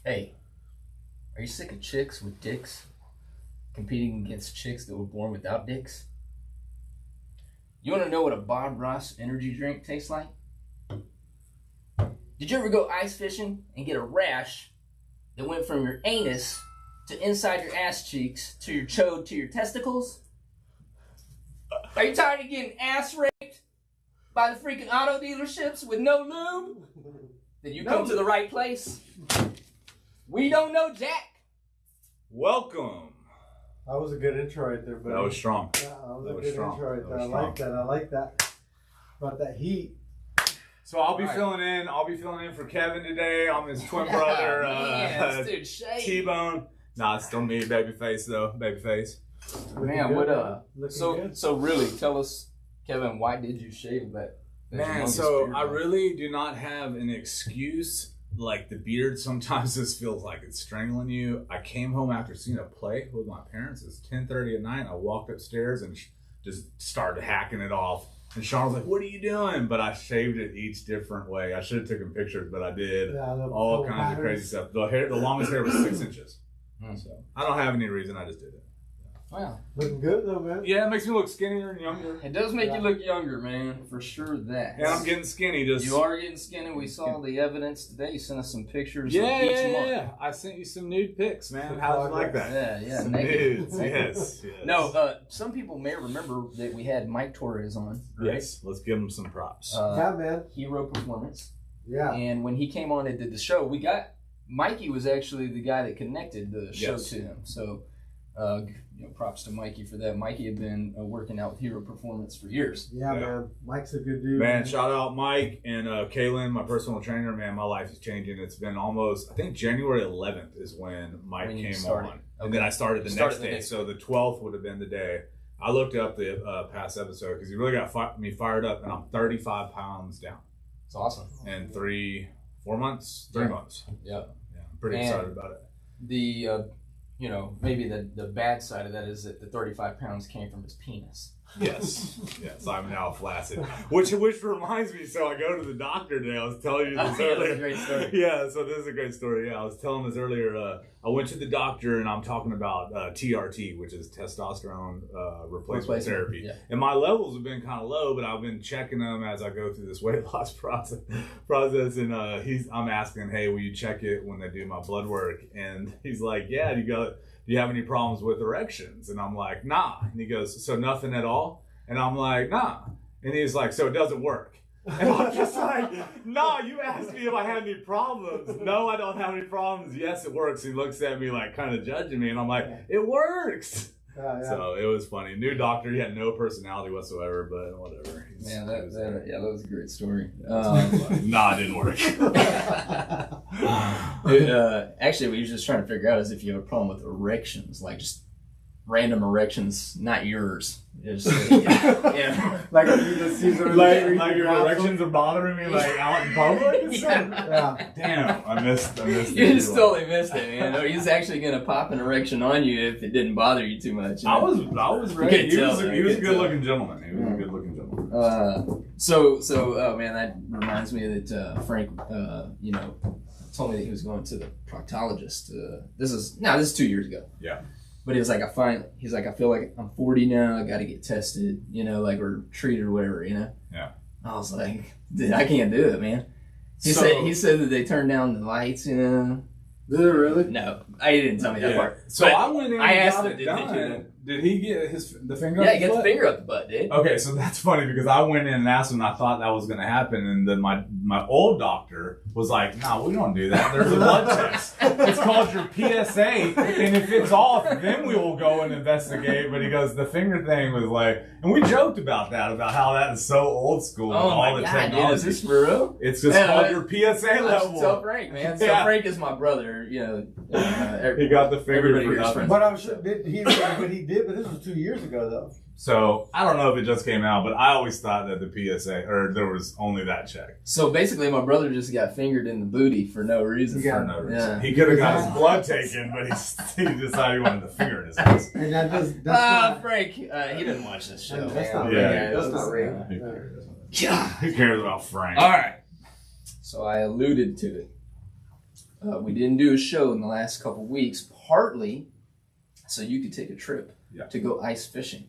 Hey, are you sick of chicks with dicks competing against chicks that were born without dicks? You want to know what a Bob Ross energy drink tastes like? Did you ever go ice fishing and get a rash that went from your anus to inside your ass cheeks to your chode to your testicles? Are you tired of getting ass raped by the freaking auto dealerships with no lube? Then you come to the right place. We don't know JAK. Welcome. That was a good intro right there, buddy. That was strong. Yeah, that was a good intro right there. I like that. I like that. About that heat. So I'll be filling in for Kevin today. I'm his twin brother, T-Bone. Nah, it's still me, babyface though, babyface. Man, what so really, tell us, Kevin, why did you shave that? Man, so I really do not have an excuse. Like the beard, sometimes this feels like it's strangling you. I came home after seeing a play with my parents. It's 10:30 at night. I walked upstairs and just started hacking it off. And Sean was like, "What are you doing?" But I shaved it each different way. I should have taken pictures, but I did all kinds of crazy stuff. The longest hair was 6 inches. So I don't have any reason. I just did it. Wow. Looking good though, man. Yeah, it makes me look skinnier and younger. It does make you look younger, man, for sure that. And I'm getting skinny. You are getting skinny. We saw the evidence today. You sent us some pictures of each month. Yeah. I sent you some nude pics, man. How do you like that? Yeah. Some nudes, yes. No, some people may remember that we had Mike Torres on, right? Yes, let's give him some props. Yeah, man. Hero Performance. Yeah. And when he came on and did the show, Mikey was actually the guy that connected the show to him. So, props to Mikey for that. Mikey had been working out with Hero Performance for years. Yeah, man. Mike's a good dude. Man, shout out Mike and Kaylin, my personal trainer. Man, my life is changing. It's been almost, I think January 11th is when Mike came on. Okay. And then I started the next day. So the 12th would have been the day. I looked up the past episode because he really got me fired up, and I'm 35 pounds down. It's awesome. In 3 months. Yeah. I'm pretty excited about it. The maybe the bad side of that is that the 35 pounds came from his penis. Yes, I'm now flaccid. Which reminds me, so I go to the doctor today. I was telling you this earlier. That's a great story. Yeah, so this is a great story. Yeah, I was telling this earlier. I went to the doctor and I'm talking about TRT, which is testosterone replacement therapy. Yeah. And my levels have been kind of low, but I've been checking them as I go through this weight loss process. And I'm asking, hey, will you check it when they do my blood work? And he's like, yeah. Do you have any problems with erections? And I'm like, nah. And he goes, so nothing at all? And I'm like, nah. And he's like, so it doesn't work. And I'm just like, no, you asked me if I had any problems. No, I don't have any problems. Yes, it works. He looks at me like kind of judging me. And I'm like, it works. So it was funny. New doctor, he had no personality whatsoever, but whatever. That was a great story. Nah, it didn't work. Actually, what he was just trying to figure out is if you have a problem with erections, like just random erections, not yours. Like your erections are bothering me, like out in public. Damn, I missed. You just totally missed it, man. He's actually gonna pop an erection on you if it didn't bother you too much. I was ready. He was a good looking gentleman. He was a good looking gentleman. So man, that reminds me that Frank, told me that he was going to the proctologist. This is 2 years ago. Yeah. But he was like, I feel like I'm 40 now. I got to get tested, or treated or whatever, Yeah. I was like, dude, I can't do it, man. He said that they turned down the lights, Did it really? No, he didn't tell me that part. So I went in. I asked him, him, did he get the finger? Yeah, he got the finger up the butt, dude. Okay, so that's funny because I went in and asked him. And I thought that was going to happen, and then my old doctor was like, "No, we don't do that. There's a blood test. It's called your PSA, and if it's off, then we will go and investigate." But he goes, the finger thing was like, and we joked about how that is so old school. Oh my God, dude, is this for real? It's just called your PSA level. Tell Frank, man. So Frank is my brother. He got the finger for nothing. But I'm sure he did. But this was 2 years ago, though. So I don't know if it just came out, but I always thought that the PSA or there was only that check. So basically, my brother just got fingered in the booty for no reason. For no reason. Yeah. He could have got his blood taken, but he decided he wanted the finger in his ass. And that's Frank, he didn't watch this show. That's not real. That's not real. Yeah. Who cares about Frank? All right. So I alluded to it. We didn't do a show in the last couple weeks, partly so you could take a trip to go ice fishing.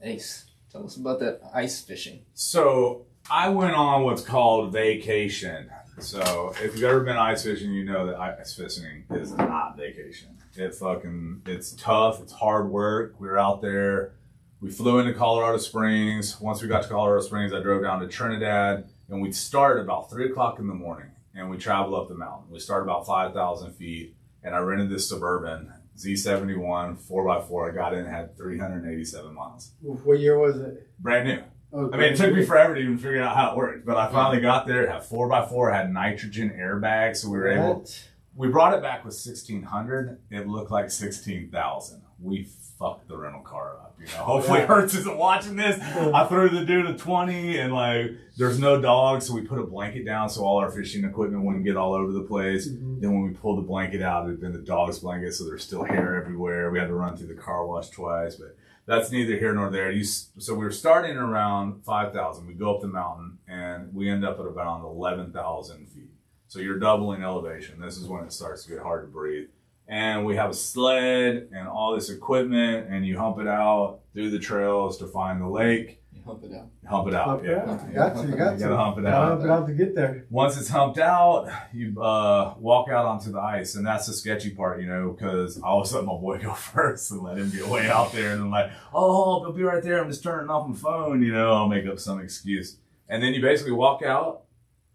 Ace, tell us about that ice fishing. So I went on what's called vacation. So if you've ever been ice fishing, you know that ice fishing is not vacation. It's tough. It's hard work. We were out there. We flew into Colorado Springs. Once we got to Colorado Springs, I drove down to Trinidad, and we'd start about 3 o'clock in the morning, and we traveled up the mountain. We started about 5,000 feet, and I rented this Suburban Z71 4x4. I got in, had 387 miles. What year was it? Brand new. Okay. I mean, it took me forever to even figure out how it worked, but I finally got there. It had 4x4, had nitrogen airbags, so we were able. We brought it back with 1,600. It looked like 16,000. We fucked the rental car up. You know, hopefully Hertz isn't watching this. I threw the dude a 20, and like, there's no dogs, so we put a blanket down so all our fishing equipment wouldn't get all over the place. Mm-hmm. Then when we pulled the blanket out, it had been the dog's blanket, so there's still hair everywhere. We had to run through the car wash twice, but that's neither here nor there. So we were starting around 5,000. We go up the mountain, and we end up at around 11,000 feet. So you're doubling elevation. This is when it starts to get hard to breathe. And we have a sled and all this equipment, and you hump it out through the trails to find the lake. You hump it out. Hump it out, You got to. You gotta hump it out. Hump it out to get there. Once it's humped out, you walk out onto the ice, and that's the sketchy part, you know, because I always let my boy go first and let him get way out there, and then like, oh, he'll be right there. I'm just turning off my phone, you know. I'll make up some excuse, and then you basically walk out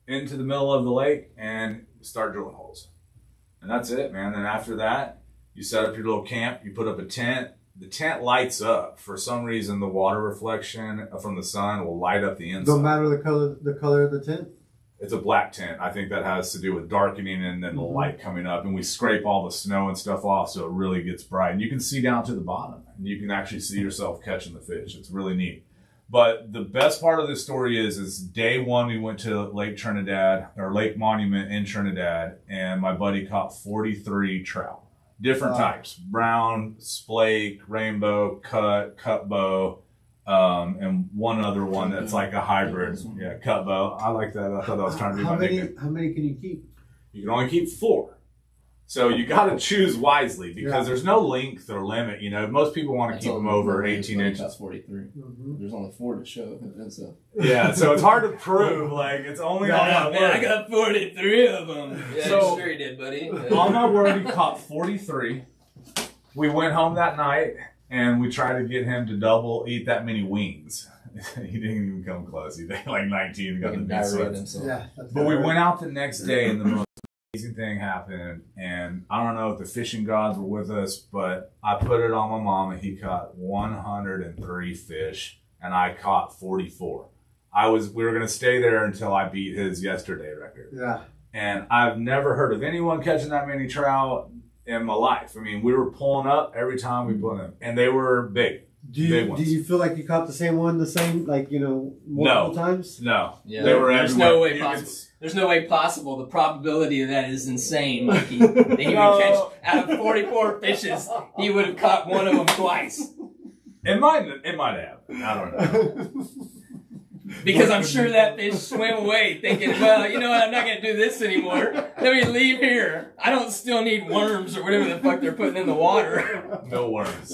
into the middle of the lake and start drilling holes. And that's it, man. And after that, you set up your little camp, you put up a tent. The tent lights up. For some reason, the water reflection from the sun will light up the inside. Don't matter the color of the tent? It's a black tent. I think that has to do with darkening and then the light coming up. And we scrape all the snow and stuff off so it really gets bright. And you can see down to the bottom. And you can actually see yourself catching the fish. It's really neat. But the best part of this story is day one, we went to Lake Trinidad, or Lake Monument in Trinidad, and my buddy caught 43 trout. Different types: brown, splake, rainbow, cut bow, and one other one that's like a hybrid. Yeah, cut bow. I like that. I thought that was trying to be my nickname. How many can you keep? You can only keep 4. So you got to choose wisely because there's no length or limit. You know, most people want to keep them over 18 inches. 43. Mm-hmm. There's only 4 to show. So. Yeah, so it's hard to prove. Like, it's only on my word. I got 43 of them. Yeah, so, sure you did, buddy. On my word, he caught 43. We went home that night and we tried to get him to eat that many wings. He didn't even come close. He ate like 19 and got the meat sweats. Yeah, but we went out the next day and the most amazing thing happened, and I don't know if the fishing gods were with us, but I put it on my mom, and he caught 103 fish, and I caught 44. We were going to stay there until I beat his yesterday record. Yeah. And I've never heard of anyone catching that many trout in my life. I mean, we were pulling up every time we put them, and they were big. Do you feel like you caught the same one, multiple times? No. Yeah. They were There's everywhere. No way possible. There's no way possible. The probability of that is insane, Mikey. That he would catch, out of 44 fishes, he would have caught one of them twice. It might have. I don't know. Because I'm sure that fish swam away thinking, well, you know what, I'm not going to do this anymore. Let me leave here. I don't still need worms or whatever the fuck they're putting in the water. No worms.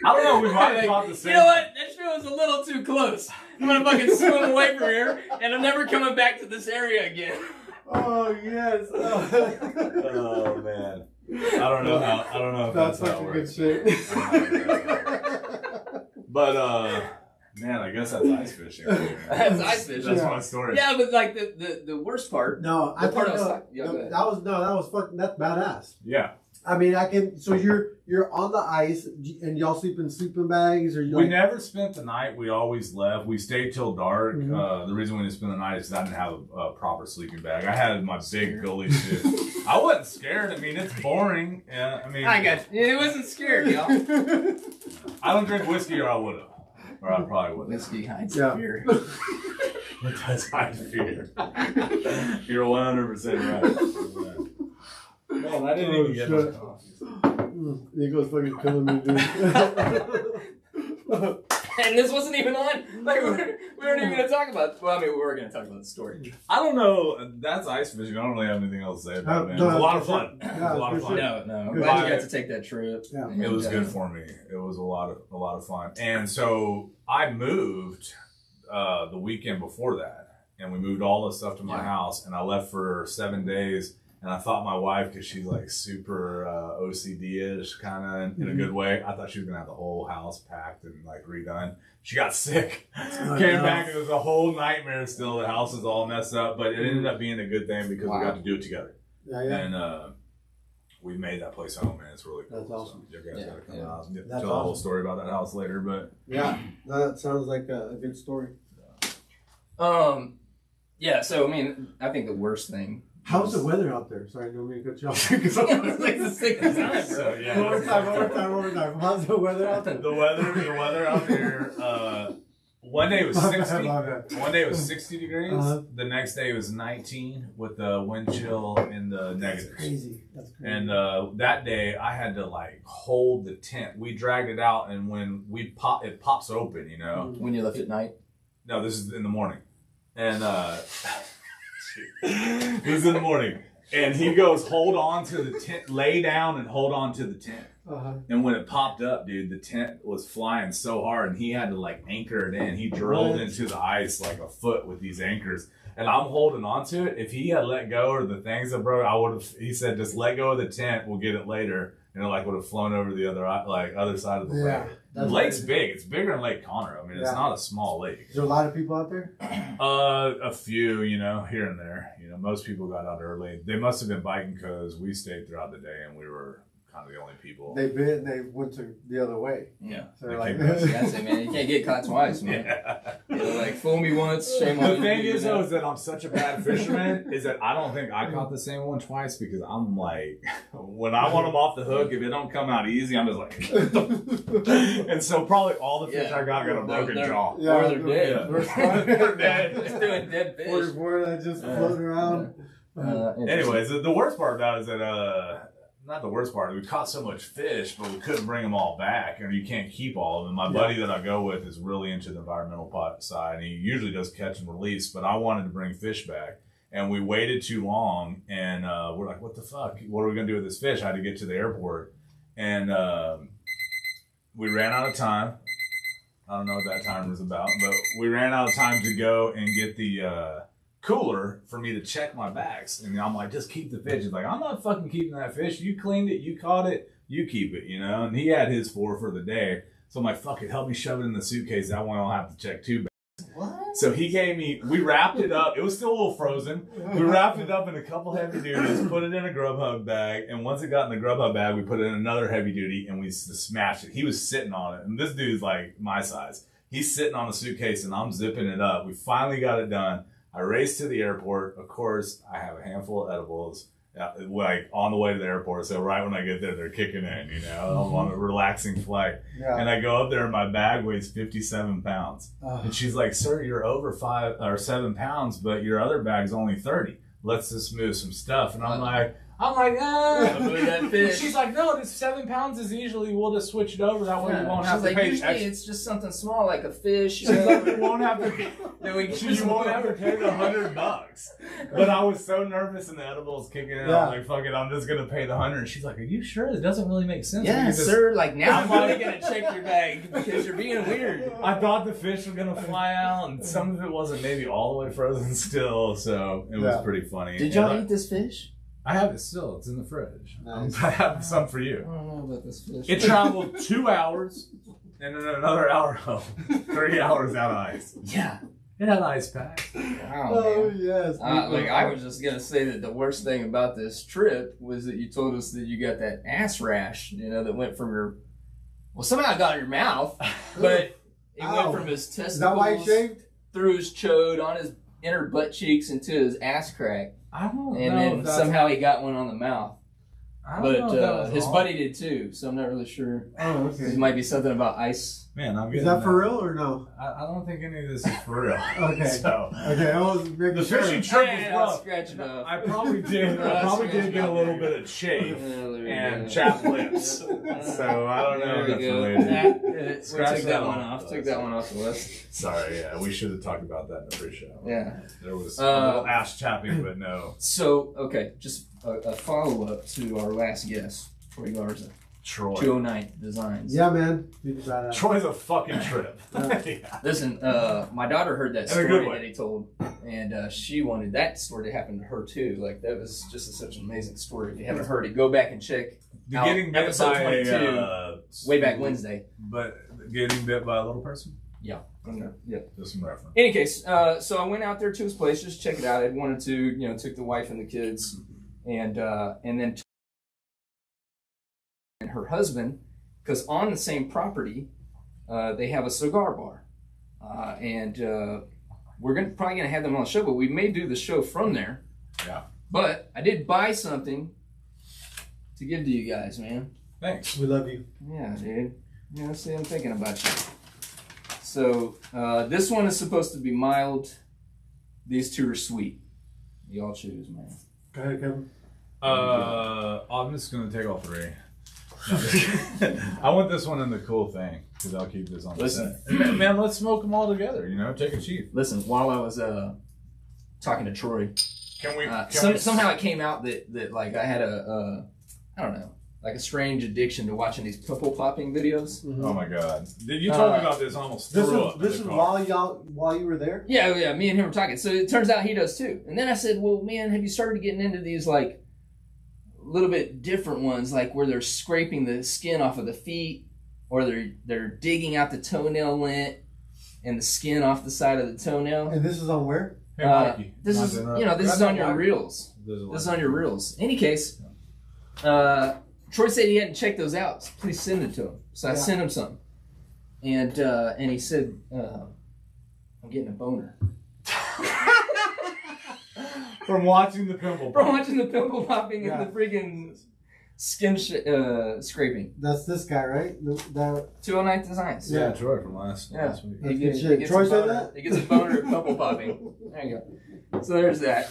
I don't know, we might have caught the same. You know what, that show was a little too close. I'm going to fucking swim away from here, and I'm never coming back to this area again. Oh, yes. Oh, man. I don't know if that's how it works. Good shit. But, man, I guess that's ice fishing. That's ice fishing. That's my story. Yeah, but like the worst part. No, that's badass. Yeah. I mean, so you're on the ice and y'all sleep in sleeping bags, or we never spent the night. We always left. We stayed till dark. Mm-hmm. The reason we didn't spend the night is because I didn't have a proper sleeping bag. I had my big gully suit. I wasn't scared. I mean, it's boring. I got you. It wasn't scared, y'all. I don't drink whiskey, or I would have. Or I probably wouldn't. Whiskey hides fear. It does hide fear. You're 100% right. Man, I didn't even get my coffee. Nico's fucking killing me, dude. And this wasn't even on. Like we weren't even gonna talk about. Well, I mean, we were gonna talk about the story. I don't know. That's ice fishing. I don't really have anything else to say about it. Man. It was a lot of fun. It was a lot of fun. No, I'm glad you got to take that trip. Yeah. It was good for me. It was a lot of fun. And so I moved the weekend before that, and we moved all the stuff to my house, and I left for 7 days. And I thought my wife, because she's like super OCD-ish, kind of in a good way, I thought she was going to have the whole house packed and like redone. She got sick, came back, and it was a whole nightmare still. The house is all messed up, but it ended up being a good thing because we got to do it together. Yeah. And we made that place home, man. It's really cool. That's awesome. So you guys got to come out and That's tell a whole story about that house later. But yeah, that sounds like a good story. Yeah, so I mean, I think the worst thing. How's the weather out there? Sorry, I don't mean to cut you off. It's like the second time, bro. So, yeah, One more time. How's the weather out there? The weather out there. One day it was 60. One day it was 60 degrees. The next day it was 19 with the wind chill in the negatives. That's crazy. And that day I had to like hold the tent. We dragged it out, and when it pops open, you know. When you left at night. No, this is in the morning, and this is in the morning. And he goes, hold on to the tent, lay down and hold on to the tent. And when it popped up, dude, the tent was flying so hard, and he had to like anchor it in. He drilled into the ice like a foot with these anchors, and I'm holding on to it. If he had let go or the things that broke, I would have. He said, just let go of the tent. We'll get it later, and it like would have flown over the other side of the lake. The lake's big. It's bigger than Lake Conroe. I mean, it's not a small lake. Is there a lot of people out there? A few, you know, here and there. You know, most people got out early. They must have been biking because we stayed throughout the day, and we were kind of the only people. They went to the other way. Yeah. So they're like, that's it, man. You can't get caught twice, man. Yeah. You know, like, fool me once, shame on you. The thing is, though, is that I'm such a bad fisherman, is that I don't think I caught the same one twice, because I'm like, when I want them off the hook, if it don't come out easy, I'm just like, and so probably all the fish I got a broken jaw. Yeah, or they're dead. They're dead. Just doing dead fish. 44 that just floating around. Anyways, the worst part about it is that, not the worst part, we caught so much fish, but we couldn't bring them all back, and you can't keep all of them. My buddy that I go with is really into the environmental side, and he usually does catch and release, but I wanted to bring fish back, and we waited too long, and we're like, what the fuck? What are we going to do with this fish? I had to get to the airport, and we ran out of time. I don't know what that time was about, but we ran out of time to go and get the cooler for me to check my bags. And I'm like, just keep the fish. He's like, I'm not fucking keeping that fish. You cleaned it, you caught it, you keep it, you know? And he had his for the day. So I'm like, fuck it, help me shove it in the suitcase. That one I'll have to check 2 bags. What? So he gave me, we wrapped it up. It was still a little frozen. We wrapped it up in a couple heavy duties, put it in a Grubhub bag. And once it got in the Grubhub bag, we put it in another heavy duty, and we smashed it. He was sitting on it. And this dude's like my size. He's sitting on the suitcase, and I'm zipping it up. We finally got it done. I raced to the airport. Of course, I have a handful of edibles, like on the way to the airport. So right when I get there, they're kicking in, you know. I'm on a relaxing flight. Yeah. And I go up there, and my bag weighs 57 pounds. And she's like, sir, you're over 5 or 7 pounds, but your other bag's only 30. Let's just move some stuff. And I'm like, Move that fish. She's like, no, this 7 pounds is usually, we'll just switch it over. That way we won't have to pay. Usually it's just something small like a fish. She's like, we won't have to pay. You won't have to pay the $100. But I was so nervous, and the edibles kicking in. I'm like, fuck it, I'm just gonna pay the 100. And she's like, are you sure? It doesn't really make sense. Yeah, sir. Like, now I'm really gonna check your bag because you're being weird. I thought the fish were gonna fly out, and some of it wasn't maybe all the way frozen still. So it was pretty funny. Did y'all eat this fish? I have it still. It's in the fridge. Nice. I have some for you. I don't know about this fish. It traveled 2 hours, and then another hour home. 3 hours out of ice. Yeah. It had ice pack. Wow, oh, man. yes. I was just going to say that the worst thing about this trip was that you told us that you got that ass rash, you know, that went from your... Well, somehow it got in your mouth, but it went from his testicles... Is that why he shaved? Through his chode, on his inner butt cheeks, into his ass crack. I don't know. And then somehow he got one on the mouth. I don't know if that was his wrong. buddy did too, so I'm not really sure. Oh, okay. It might be something about ice. Man, I'm getting Is that for real or no? I don't think any of this is for real. Okay. So, okay, I was making the sure. fishing trip was I'll rough. scratch it up. I probably did. I probably did get a little bit of chafe and chapped lips. So I don't know if that's related. Take that one off. Take that one off the list. Sorry, yeah, we should have talked about that in the pre-show. Yeah. There was a little ass chapping, but no. So, okay, just a follow-up to our last guest, Troy Garza. Troy. 209 Designs. Yeah, man. Troy's a fucking trip. Yeah. Listen, my daughter heard that story that he told, and she wanted that story to happen to her too. Like, that was just such an amazing story. If you haven't heard it, go back and check out getting bit episode by 22, way back Wednesday. But getting bit by a little person? Yeah. Yeah. Just some reference. In any case, so I went out there to his place just to check it out. I wanted to, took the wife and the kids, and then and her husband, because on the same property, they have a cigar bar, and we're probably gonna have them on the show, but we may do the show from there. Yeah. But I did buy something to give to you guys, man. Thanks. We love you. Yeah, dude. See, I'm thinking about you. So this one is supposed to be mild. These two are sweet. Y'all choose, man. Go ahead, Kevin. I'm just gonna take all three. I want this one in the cool thing because I'll keep this on. Listen, man, let's smoke them all together. Take a cheap. Listen, while I was talking to Troy, somehow it came out that like I had I don't know, like a strange addiction to watching these pimple popping videos. Mm-hmm. Oh my god! You told me about this. I almost threw up. This is while you were there. Yeah. Me and him were talking. So it turns out he does too. And then I said, well, man, have you started getting into these like little bit different ones, like where they're scraping the skin off of the feet, or they're digging out the toenail lint and the skin off the side of the toenail. And this is on where? Hey, Mikey. This is on your reels. This is on your reels. In any case, Troy said he hadn't checked those out. So please send it to him. So I sent him some, and he said, "I'm getting a boner." From watching the pimple popping and the freaking skin scraping. That's this guy, right? 209 Designs. Yeah, Troy from last week. He gets Troy said that? He gets a boner at pimple popping. There you go. So there's that.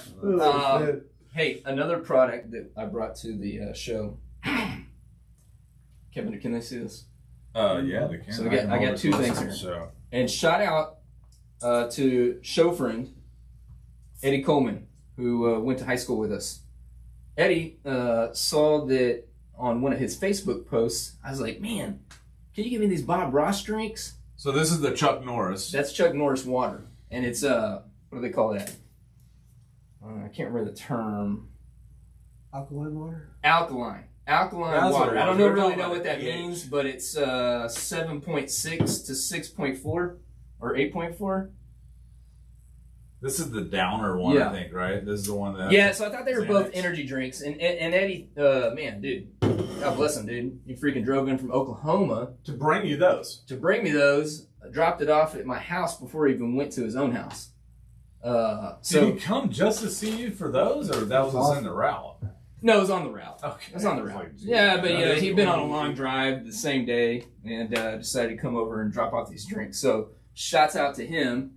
Hey, another product that I brought to the show. Kevin, can they see this? Yeah, they can. So I got two things here. So. And shout out to show friend Eddie Coleman, who went to high school with us. Eddie saw that on one of his Facebook posts. I was like, man, can you give me these Bob Ross drinks? So this is the Chuck Norris. That's Chuck Norris water. And it's, what do they call that? I can't remember the term. Alkaline water? Alkaline water. I don't really know what that means, but it's 7.6 to 6.4 or 8.4. This is the downer one, I think, right? This is the one that... Yeah, so I thought they were both energy drinks. And Eddie, man, dude, God bless him, dude. He freaking drove in from Oklahoma. To bring you those. Dropped it off at my house before he even went to his own house. Did he come just to see you for those, or that was in the route? No, it was on the route. Okay. It was on the route. But he'd been on a long drive the same day and decided to come over and drop off these drinks. So, shouts out to him.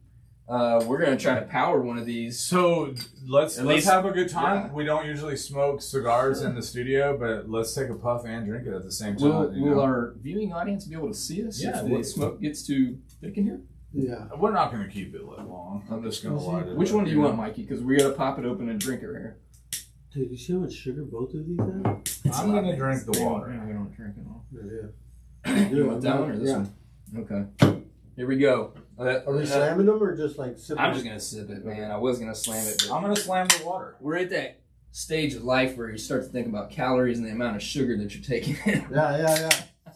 We're going to try to power one of these. So, let's have a good time. Yeah. We don't usually smoke cigars in the studio, but let's take a puff and drink it at the same time. Will our viewing audience be able to see us if the smoke gets too thick in here? Yeah. We're not going to keep it lit long. I'm just going to light it. Which one do you want, Mikey? Because we got to pop it open and drink it right here. Dude, you see how much sugar both of these have? I'm going to drink the water. We don't drink it all. Yeah. You want that one or this one? Okay. Here we go. Are we slamming them or just like sipping? I'm just going to sip it, man. I was going to slam it. But I'm going to slam the water. We're at that stage of life where you start to think about calories and the amount of sugar that you're taking in. Yeah.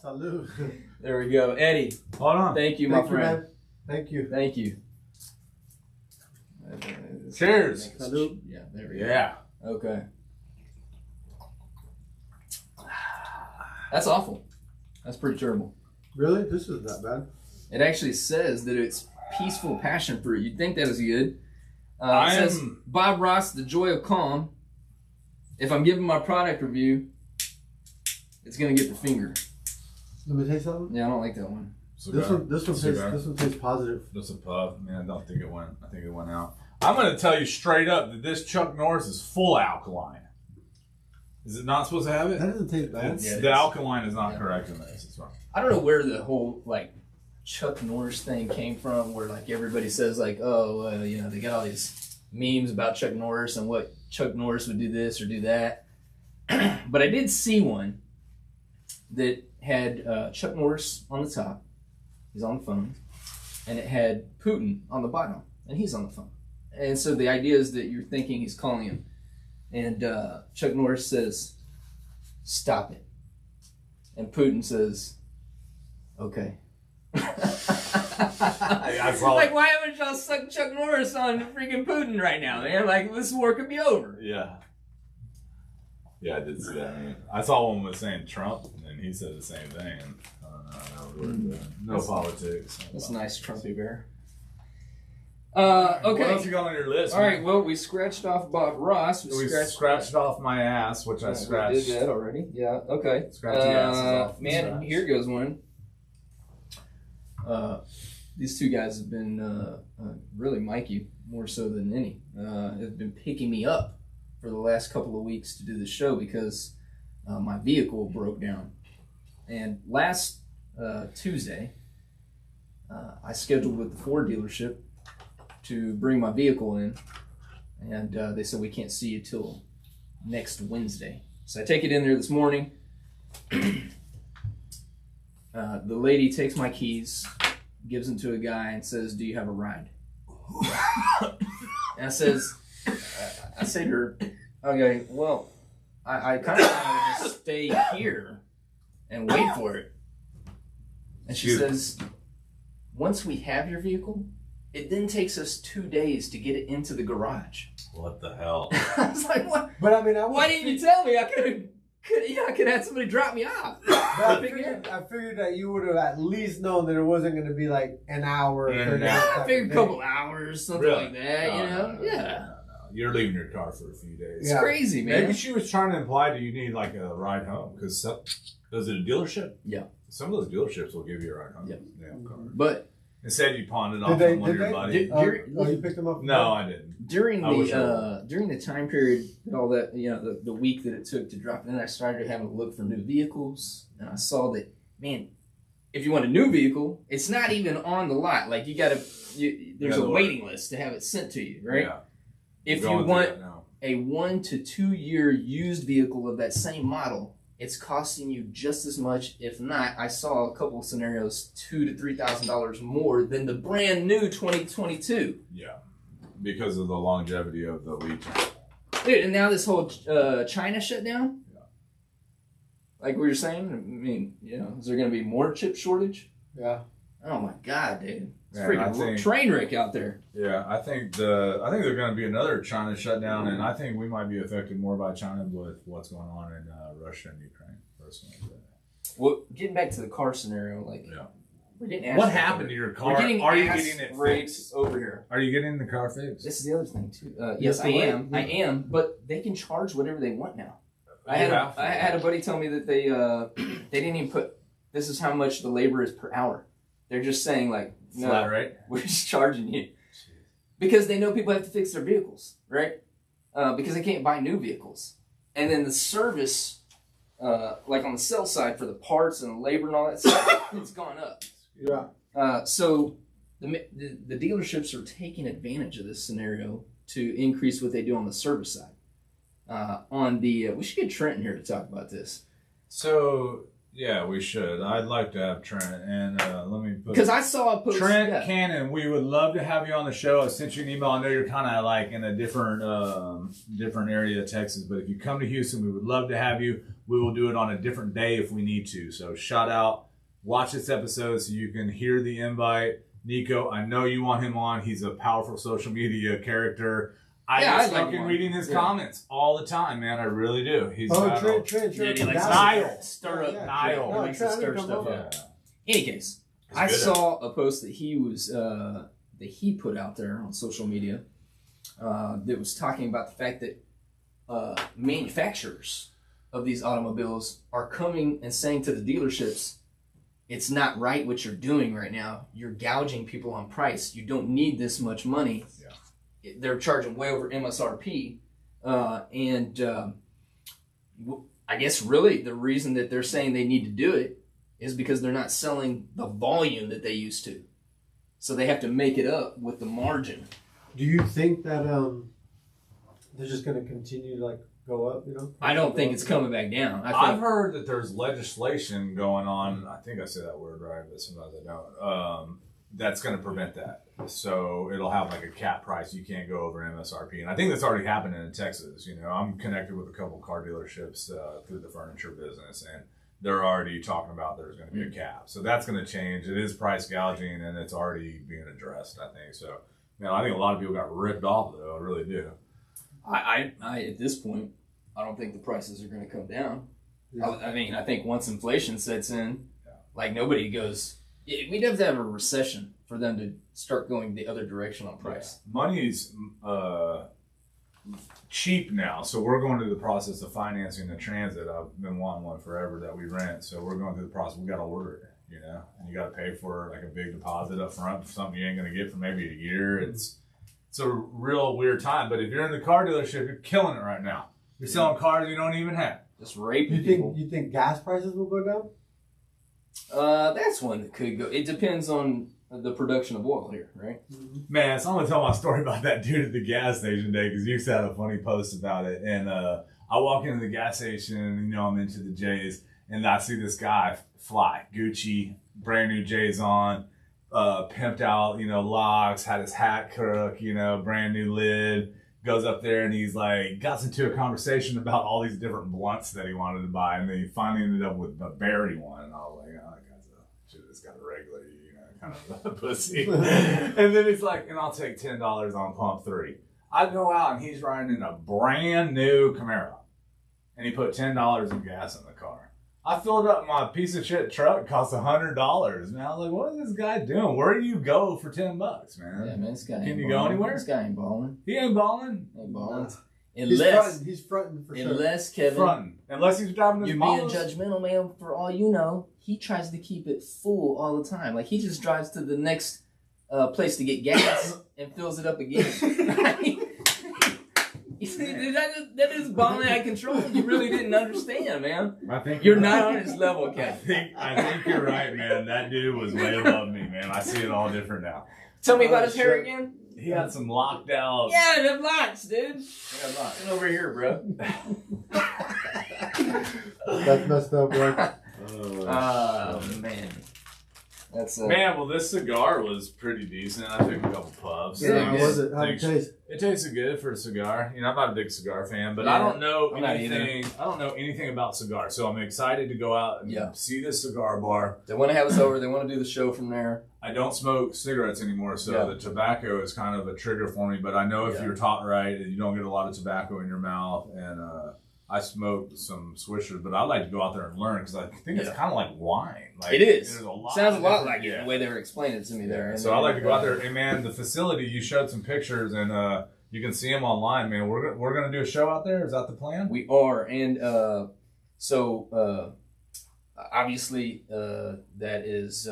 Salud. There we go. Eddie. Hold on. Thank you, my friend. Thank you. Cheers. Salud. Yeah, there we go. Yeah. Okay. That's awful. That's pretty terrible. Really? This is not bad. It actually says that it's peaceful passion fruit. You'd think that was good. It says, Bob Ross, the joy of calm. If I'm giving my product review, it's going to get the finger. Let me taste something? Yeah, I don't like that one. This one tastes positive. Just a puff. Man, I don't think it went. I think it went out. I'm going to tell you straight up that this Chuck Norris is full alkaline. Is it not supposed to have it? That doesn't taste bad. The alkaline is not correct in this. It's wrong. I don't know where the whole like Chuck Norris thing came from, where like everybody says like, oh, you know, they got all these memes about Chuck Norris and what Chuck Norris would do this or do that. But I did see one that had Chuck Norris on the top. He's on the phone. And it had Putin on the bottom. And he's on the phone. And so the idea is that you're thinking he's calling him. And Chuck Norris says, stop it. And Putin says, okay. I saw like, why haven't y'all sucked Chuck Norris on freaking Putin right now, man? Like, this war could be over. Yeah. Yeah, I did see that. I saw one was saying Trump, and he said the same thing. No politics. That's nice, Trumpy Bear. Okay. Okay. What else you got on your list? All right, well, we scratched off Bob Ross. We scratched off my ass, which I scratched. We did that already. Yeah, okay. Scratched the asses off. Man, here goes one. These two guys have been really Mikey, more so than any, have been picking me up for the last couple of weeks to do the show because my vehicle broke down. And last Tuesday, I scheduled with the Ford dealership to bring my vehicle in, and they said we can't see you till next Wednesday. So I take it in there this morning. The lady takes my keys, gives them to a guy, and says, "Do you have a ride?" And I say to her, "Okay, well, I kind of want to just stay here and wait for it." And she says, "Once we have your vehicle, it then takes us 2 days to get it into the garage." What the hell? I was like, "What? But I mean, why didn't you tell me? I could have had somebody drop me off." I figured that you would have at least known that it wasn't going to be like an hour. I figured a couple hours, something like that. You know? No. You're leaving your car for a few days. It's crazy, man. Maybe she was trying to imply that you need like a ride home because is it a dealership? Yeah. Some of those dealerships will give you a ride home. Yeah. Car. But instead, you pawned it off on one of your buddies. You picked them up? No, I didn't. During the time period and all that, you know, the week that it took to drop it in, I started having to look for new vehicles, and I saw that, man, if you want a new vehicle, it's not even on the lot. Like there's a waiting list to have it sent to you, right? Yeah. If you want a 1 to 2 year used vehicle of that same model, it's costing you just as much, if not, I saw a couple of scenarios, $2,000 to $3,000 more than the brand new 2022. Yeah, because of the longevity of the lead time. Dude, and now this whole China shutdown. Yeah. Like we were saying, I mean, you know, is there going to be more chip shortage? Yeah. Oh my God, dude! It's Man, freaking train wreck out there. Yeah, I think there's going to be another China shutdown, and I think we might be affected more by China with what's going on in Russia and Ukraine. Personally, well, getting back to the car scenario, like, we didn't ask what happened to your car? Are you getting it fixed over here? Are you getting the car fixed? This is the other thing too. Yes, I am, but they can charge whatever they want now. I had a buddy tell me that they didn't even put, this is how much the labor is per hour. They're just saying like, no, flat rate. We're just charging you. Because they know people have to fix their vehicles, right? Because they can't buy new vehicles. And then the service, like on the sell side for the parts and the labor and all that stuff, it's gone up. Yeah. So the dealerships are taking advantage of this scenario to increase what they do on the service side. We should get Trent in here to talk about this. So, yeah, we should. I'd like to have Trent, and let me put... Because I saw a post... Trent Cannon, we would love to have you on the show. I sent you an email. I know you're kind of like in a different area of Texas, but if you come to Houston, we would love to have you. We will do it on a different day if we need to. So shout out. Watch this episode so you can hear the invite. Nico, I know you want him on. He's a powerful social media character. I just fucking reading his comments all the time, man. I really do. He's Trent. Niall. Stir up. Niall. He likes to stir stuff up. Any case, I saw a post that he put out there on social media that was talking about the fact that manufacturers of these automobiles are coming and saying to the dealerships, it's not right what you're doing right now. You're gouging people on price. You don't need this much money. Yeah. They're charging way over MSRP. I guess really the reason that they're saying they need to do it is because they're not selling the volume that they used to. So they have to make it up with the margin. Do you think that they're just going to continue to go up? I don't think it's coming back down. I've heard that there's legislation going on. I think I say that word right, but sometimes I don't. That's going to prevent that. So it'll have a cap price. You can't go over MSRP. And I think that's already happening in Texas. I'm connected with a couple car dealerships through the furniture business, and they're already talking about there's going to be a cap. So that's going to change. It is price gouging, and it's already being addressed, I think. So, I think a lot of people got ripped off, though. I really do. I at this point, I don't think the prices are going to come down. Yeah. I think once inflation sets in, nobody goes... We'd have to have a recession for them to start going the other direction on price. Yeah. Money's cheap now, so we're going through the process of financing the Transit. I've been wanting one forever that we rent, so we're going through the process. We got to order it, and you got to pay for a big deposit up front for something you ain't going to get for maybe a year. It's a real weird time, but if you're in the car dealership, you're killing it right now. You're selling cars you don't even have. Just raping people. You think gas prices will go down? That's one that could go. It depends on the production of oil here, right? Man, so I'm gonna tell my story about that dude at the gas station today because you had a funny post about it. And I walk into the gas station, I'm into the J's, and I see this guy fly Gucci, brand new J's on, pimped out, locks, had his hat crook, brand new lid. Goes up there and he's got into a conversation about all these different blunts that he wanted to buy, and then he finally ended up with a berry one. And I was like, oh, that guy's should have just got a regular, kind of a pussy. And then he's like, and I'll take $10 on pump 3. I go out and he's riding in a brand new Camaro, and he put $10 of gas in the car. I filled up my piece of shit truck. It cost $100. Man, I was like, what is this guy doing? Where do you go for $10, man? Yeah, man, this guy Can you go anywhere? This guy ain't balling. He ain't balling. Ain't balling. He's fronting for sure. Unless, Kevin. Fronting. Unless he's driving his You're models. being judgmental, man. For all you know, he tries to keep it full all the time. He just drives to the next place to get gas and fills it up again. That is balling out of control. You really didn't understand, man. I think you're not on his level, Kevin. I think you're right, man. That dude was way above me, man. I see it all different now. Tell me about his hair again. He had some locked out. Yeah, the locks, dude. Yeah, locks. Get over here, bro. That's messed up, bro. Oh, man. Man, well, this cigar was pretty decent. I took a couple puffs. Yeah, how was it? How did it taste? It tasted good for a cigar. I'm not a big cigar fan, but I don't know anything. I don't know anything about cigars, so I'm excited to go out and see this cigar bar. They want to have us over. They want to do the show from there. I don't smoke cigarettes anymore, so the tobacco is kind of a trigger for me. But I know if you're taught right, you don't get a lot of tobacco in your mouth, and I smoked some swishers, but I like to go out there and learn because I think it's kind of like wine. It is. Sounds a lot like it, the way they were explaining it to me there. So I like to go out there. And, man, the facility, you showed some pictures, and you can see them online, man. We're going to do a show out there. Is that the plan? We are. And obviously that is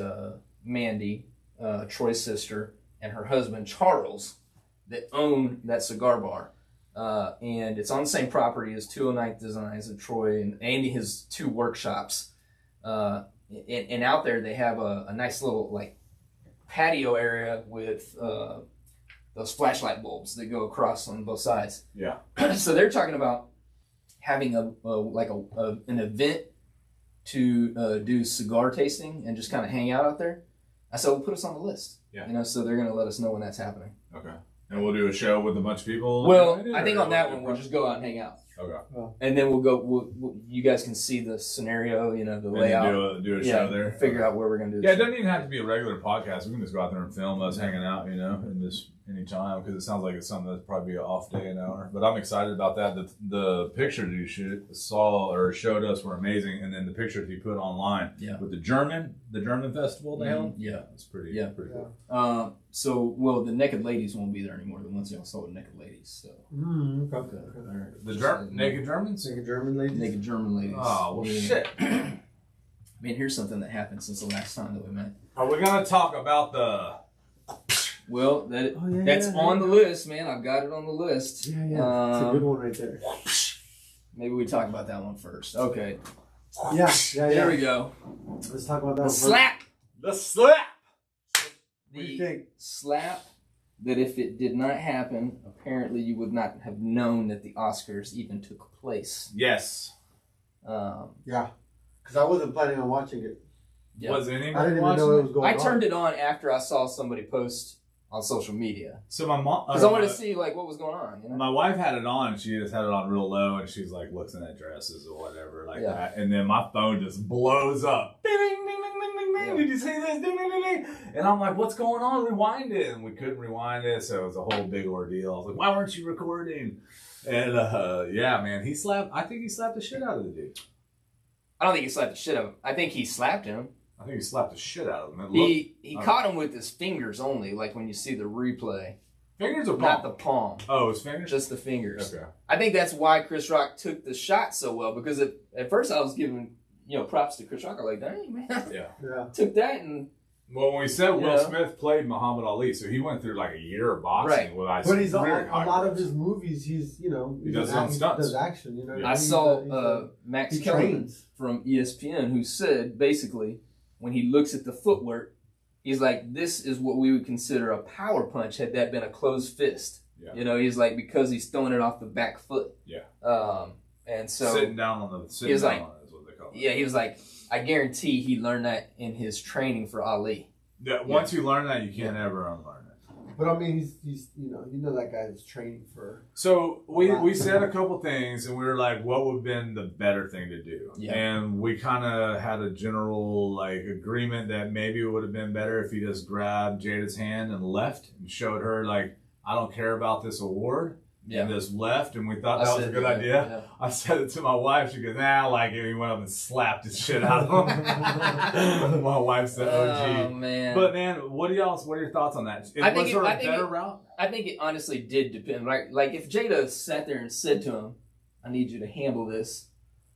Mandy, Troy's sister, and her husband, Charles, that own that cigar bar. And it's on the same property as 209th Designs of Troy, and Andy has 2 workshops. And out there they have a nice little patio area with those flashlight bulbs that go across on both sides. Yeah. So they're talking about having an event to do cigar tasting and just kind of hang out there. I said, well, put us on the list. Yeah. So they're going to let us know when that's happening. Okay. And we'll do a show with a bunch of people? Well, I think on that one, we'll just go out and hang out. Okay. And then you guys can see the scenario, the layout. Do a show there. Figure out where we're going to do it. Yeah, it doesn't even have to be a regular podcast. We can just go out there and film us hanging out, and just anytime, because it sounds like it's something that's probably be an off day, an hour. But I'm excited about that. The pictures you showed us were amazing, and then the pictures you put online with the German festival they held. Yeah, it's pretty cool. The Naked Ladies won't be there anymore. The ones y'all saw with Naked Ladies. So. Okay. Naked Germans? Naked German ladies? Naked German ladies. Oh, well, shit. Man, here's something that happened since the last time that we met. Are we going to talk about the... Well, that's on the list, man. I've got it on the list. Yeah. It's a good one right there. Maybe we talk about that one first. Okay. Yeah. There we go. Let's talk about that. The slap. The slap. What do you think? Slap that if it did not happen, apparently you would not have known that the Oscars even took place. Yes. Yeah. Because I wasn't planning on watching it. Yeah. Was anybody I didn't even watching know it? it was going on. I turned it on after I saw somebody post on social media. So my mom, Because I wanted to see like what was going on. You know? my wife had it on. She just had it on real low, and she's like looking at dresses or whatever like that. And then my phone just blows up. Ding, ding, ding, ding, ding, ding. Yeah. Did you see this? Ding, ding, ding, ding. And I'm like, what's going on? Rewind it. And we couldn't rewind it, so it was a whole big ordeal. I was like, why weren't you recording? And yeah, man, I think he slapped the shit out of the dude. I don't think he slapped the shit out of him. I think he slapped him. I think he slapped the shit out of him. He caught him with his fingers only, like when you see the replay. Fingers or palm? Not the palm. Oh, his fingers? Just the fingers. Okay. I think that's why Chris Rock took the shot so well, because at first I was giving props to Chris Rock. I was like, dang, man. Yeah. Took that and... Well, when we said Will Smith played Muhammad Ali, so he went through like a year of boxing. Right. But he's a lot of his movies. He's he does his own stunts. Does action. You know. I saw Max Kellerman from ESPN who said basically when he looks at the footwork, he's like, this is what we would consider a power punch had that been a closed fist. Yeah. You know, he's like, because he's throwing it off the back foot. Yeah. And so sitting down on it is what they call it. Yeah, he was like, I guarantee he learned that in his training for Ali. Yeah, once you learn that, you can't ever unlearn it. But I mean, he's that guy is training for. So we said a couple things, and we were like, what would have been the better thing to do? Yeah. And we kind of had a general like agreement that maybe it would have been better if he just grabbed Jada's hand and left and showed her like, I don't care about this award. Yeah. And just left, and we thought that was a good idea. Yeah. I said it to my wife. She goes, nah, I like it. He went up and slapped the shit out of him. My wife's the OG. Oh, man. But, man, what are your thoughts on that? Was there a better route? I think it honestly did depend. Like if Jada sat there and said to him, I need you to handle this,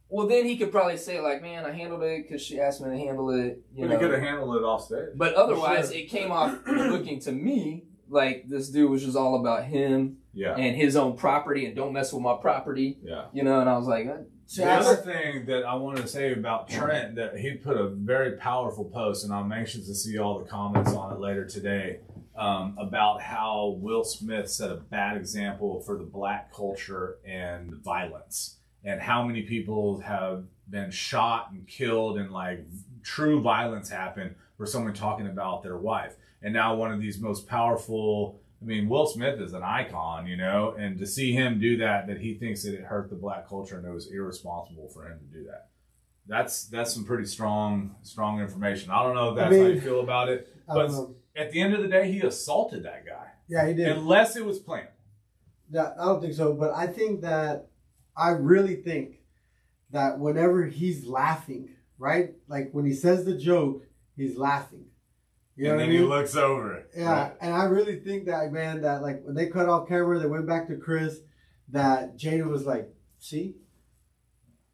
well, then he could probably say, like, man, I handled it because she asked me to handle it. But he could have handled it off stage. But otherwise, it came off looking to me like this dude was just all about him and his own property and don't mess with my property. Yeah. You know, and I was like... The other thing that I wanted to say about Trent, that he put a very powerful post, and I'm anxious to see all the comments on it later today, about how Will Smith set a bad example for the black culture and violence, and how many people have been shot and killed and like true violence happened for someone talking about their wife. And now one of these most powerful, I mean, Will Smith is an icon, you know, and to see him do that he thinks that it hurt the black culture and it was irresponsible for him to do that. That's some pretty strong information. I don't know if that's how you feel about it, but at the end of the day, he assaulted that guy. Yeah, he did. Unless it was planned. Yeah, I don't think so, but I really think that whenever he's laughing, right? Like when he says the joke, he's laughing. You know and then he looks over it. Yeah, right. And I really think that, man, that like when they cut off camera, they went back to Chris, that Jada was like, see,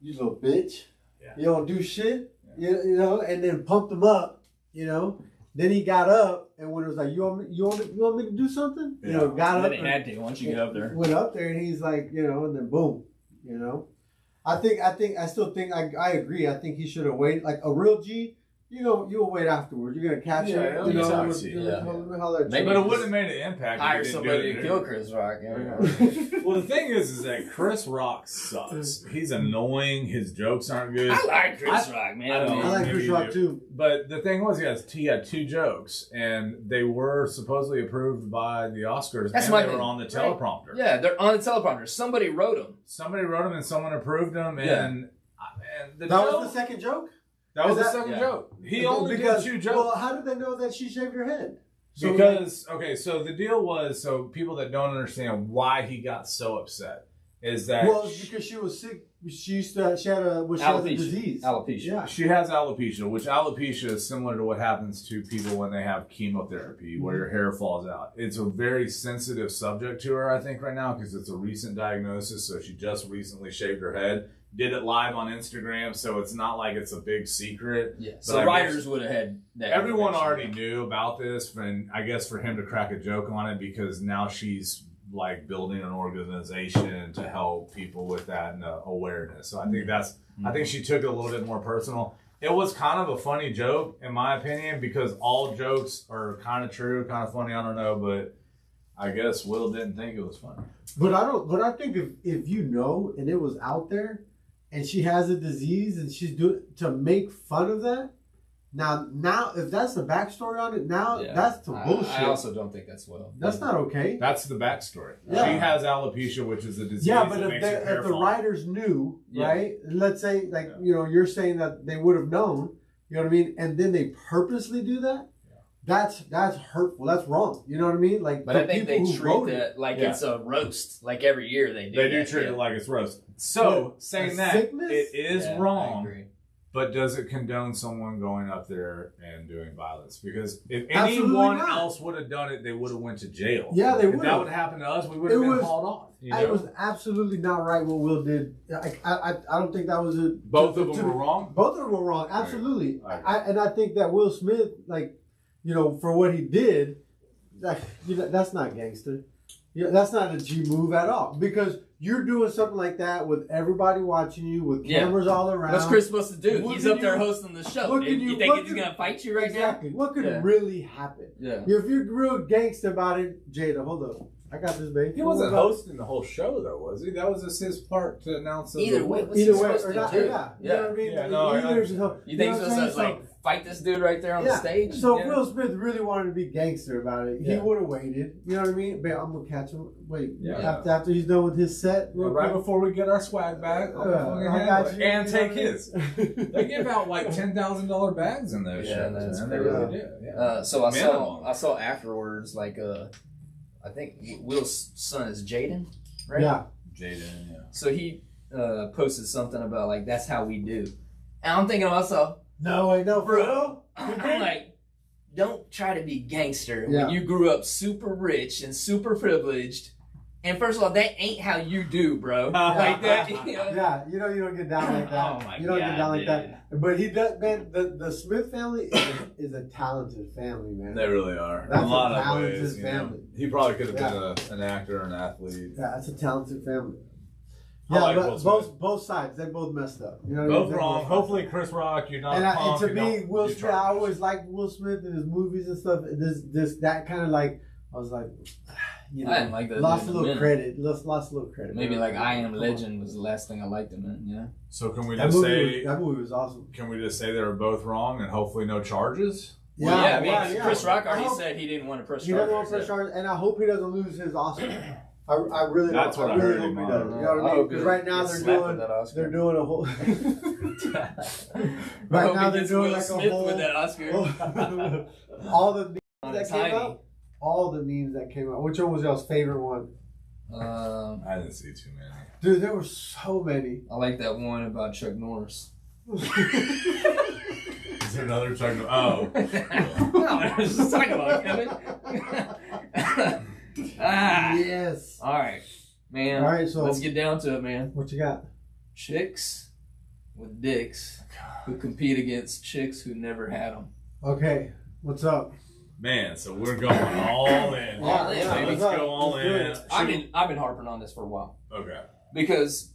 you little bitch. Yeah. You don't do shit, you know, and then pumped him up, you know. Then he got up, and when it was like, you want me to do something? You know, got up. Then he had to once you get up there. Went up there, and he's like, you know, and then boom, you know. I still think I agree. I think he should have waited. Like a real G, you'll wait afterwards. You're gonna catch him. But it wouldn't have made an impact. Hire somebody to kill Chris Rock. Well, the thing is that Chris Rock sucks. He's annoying. His jokes aren't good. I like Chris Rock, man. I like Chris Rock too. But the thing was, he had 2 jokes, and they were supposedly approved by the Oscars. That's and they were on the teleprompter. Right. Yeah, they're on the teleprompter. Somebody wrote them. And someone approved them. And that was the second joke. That was the second joke. He only did 2 jokes. Well, how did they know that she shaved her head? So the deal was, so people that don't understand why he got so upset is that... Well, it's because she was sick. She had a disease. Alopecia. Yeah. She has alopecia, which alopecia is similar to what happens to people when they have chemotherapy, where your hair falls out. It's a very sensitive subject to her, I think, right now, because it's a recent diagnosis, so she just recently shaved her head. Did it live on Instagram, so it's not like it's a big secret. Yeah. So writers would have had that. Everyone already knew about this, and I guess for him to crack a joke on it, because now she's like building an organization to help people with that and awareness. So I think I think she took it a little bit more personal. It was kind of a funny joke, in my opinion, because all jokes are kind of true, kind of funny. I don't know, but I guess Will didn't think it was funny. But I think if you know and it was out there, and she has a disease and she's doing to make fun of that. Now, if that's the backstory on it, that's the bullshit. I also don't think that's Will. That's not okay. That's the backstory. Yeah. She has alopecia, which is a disease. Yeah, but that if the writers knew, right? Let's say, you're saying that they would have known, you know what I mean, and then they purposely do that. That's hurtful. That's wrong. You know what I mean? Like, but I think they treat it like it's a roast. Like every year they do. They do treat it like it's roast. So saying that sickness? it is wrong. I agree. But does it condone someone going up there and doing violence? Because if Absolutely anyone not. else would have done it, they would have went to jail. Yeah, they would. If that would have happened to us, we would have been hauled off. It was absolutely not right what Will did. I don't think that was a. Both of them were wrong? Both of them were wrong. Absolutely. Right. And I think that Will Smith, for what he did, that's not gangster. That's not a G move at all. Because you're doing something like that with everybody watching you, with cameras all around. What's Chris supposed to do? He's up there hosting the show. You think he's going to fight you right now? Exactly. What could really happen? Yeah. If you're real gangster about it, Jada, hold up. I got this, baby. He wasn't hosting the whole show, though, was he? That was just his part to announce. Either way, or not. Yeah. You know what I mean? Yeah, no, you think he's supposed to fight this dude right there on the stage? So if Will Smith really wanted to be gangster about it, he would have waited. You know what I mean? But I'm gonna catch him. Wait, after he's done with his set, right before we get our swag back, I got you. And take his. They give out like $10,000 bags in those shows. That's man. crazy. They really do. Yeah. So I saw afterwards, I think Will's son is Jaden, right? Yeah, Jaden. Yeah. So he posted something about that's how we do, and I'm thinking to myself, no, bro. I'm like, don't try to be gangster when you grew up super rich and super privileged. And first of all, that ain't how you do, bro. Like that. Yeah, you don't get down like that. Oh my you don't God, get down like dude. that. But he does, man. The Smith family is a talented family, man. They really are. That's a lot a of talented ways. family. He probably could have been an actor or an athlete. Yeah, that's a talented family. I Yeah, like but both sides, they both messed up. You know what both I mean? wrong. Hopefully, Chris Rock, you're not. And to me, Will Smith, I always liked Will Smith in his movies and stuff. That kind of I was like, I didn't like that. Lost a little credit. Lost a little credit. Maybe I Am Legend was the last thing I liked him in. Yeah. So can we just say that movie was awesome? Can we just say they were both wrong and hopefully no charges? Yeah, Chris Rock already said he didn't want to press charges. He doesn't want to press charges, and I hope he doesn't lose his Oscar. I really That's don't. what I really heard hope he him does. on. You know what I mean? Because right now they're doing a whole. Right now they're doing like a whole. With that Oscar. All the memes that came out. All the memes that came out. Which one was y'all's favorite one? I didn't see too many. Dude, there were so many. I like that one about Chuck Norris. Is there another Chuck? Oh. No, I was just talking about Kevin. Yes. All right, man. All right, so let's get down to it, man. What you got? Chicks with dicks who compete against chicks who never had them. Okay, what's up? Man, so we're going all in. All in, baby. Let's go all in. I've been harping on this for a while. Okay. Because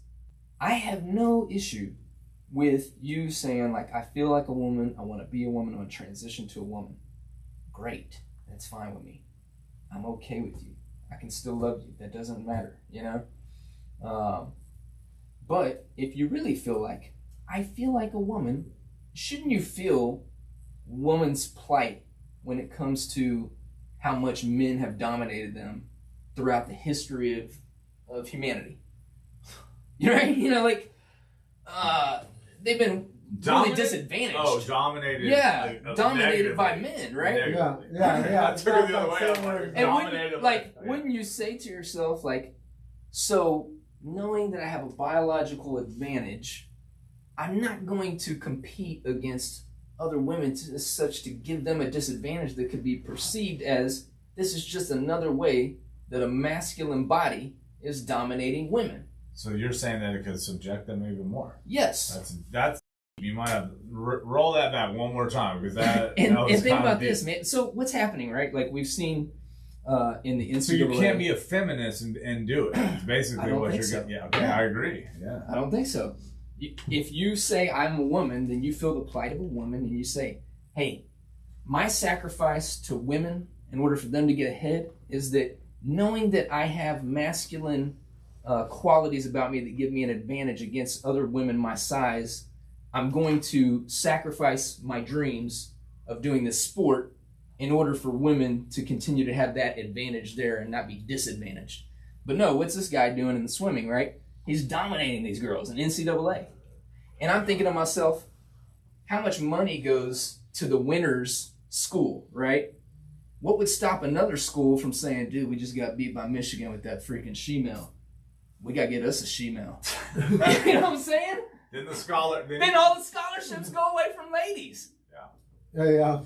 I have no issue with you saying I feel like a woman, I want to be a woman, I want to transition to a woman. Great. That's fine with me. I'm okay with you. I can still love you. That doesn't matter, you know? But if you really feel like, I feel like a woman, shouldn't you feel woman's plight when it comes to how much men have dominated them throughout the history of humanity? You know, right? You know, they've been really disadvantaged. Oh, dominated. Yeah, dominated by men, right? Yeah. I took it the other way. And wouldn't you say to yourself, so knowing that I have a biological advantage, I'm not going to compete against other women as such to give them a disadvantage that could be perceived as this is just another way that a masculine body is dominating women. So you're saying that it could subject them even more? Yes. That's you might have roll that back one more time because that. And that was think about deep. this, man. So what's happening, right? We've seen in the NCAA. So you can't be a feminist and do it. It's basically what you're so. Yeah, okay, I agree. Yeah. I don't think so. If you say I'm a woman, then you feel the plight of a woman, and you say, hey, my sacrifice to women in order for them to get ahead is that knowing that I have masculine qualities about me that give me an advantage against other women my size, I'm going to sacrifice my dreams of doing this sport in order for women to continue to have that advantage there and not be disadvantaged. But no, what's this guy doing in the swimming, right? He's dominating these girls in NCAA. And I'm thinking to myself, how much money goes to the winner's school, right? What would stop another school from saying, dude, we just got beat by Michigan with that freaking she-mail. We got to get us a she-mail. You know what I'm saying? Then all the scholarships go away from ladies. Yeah.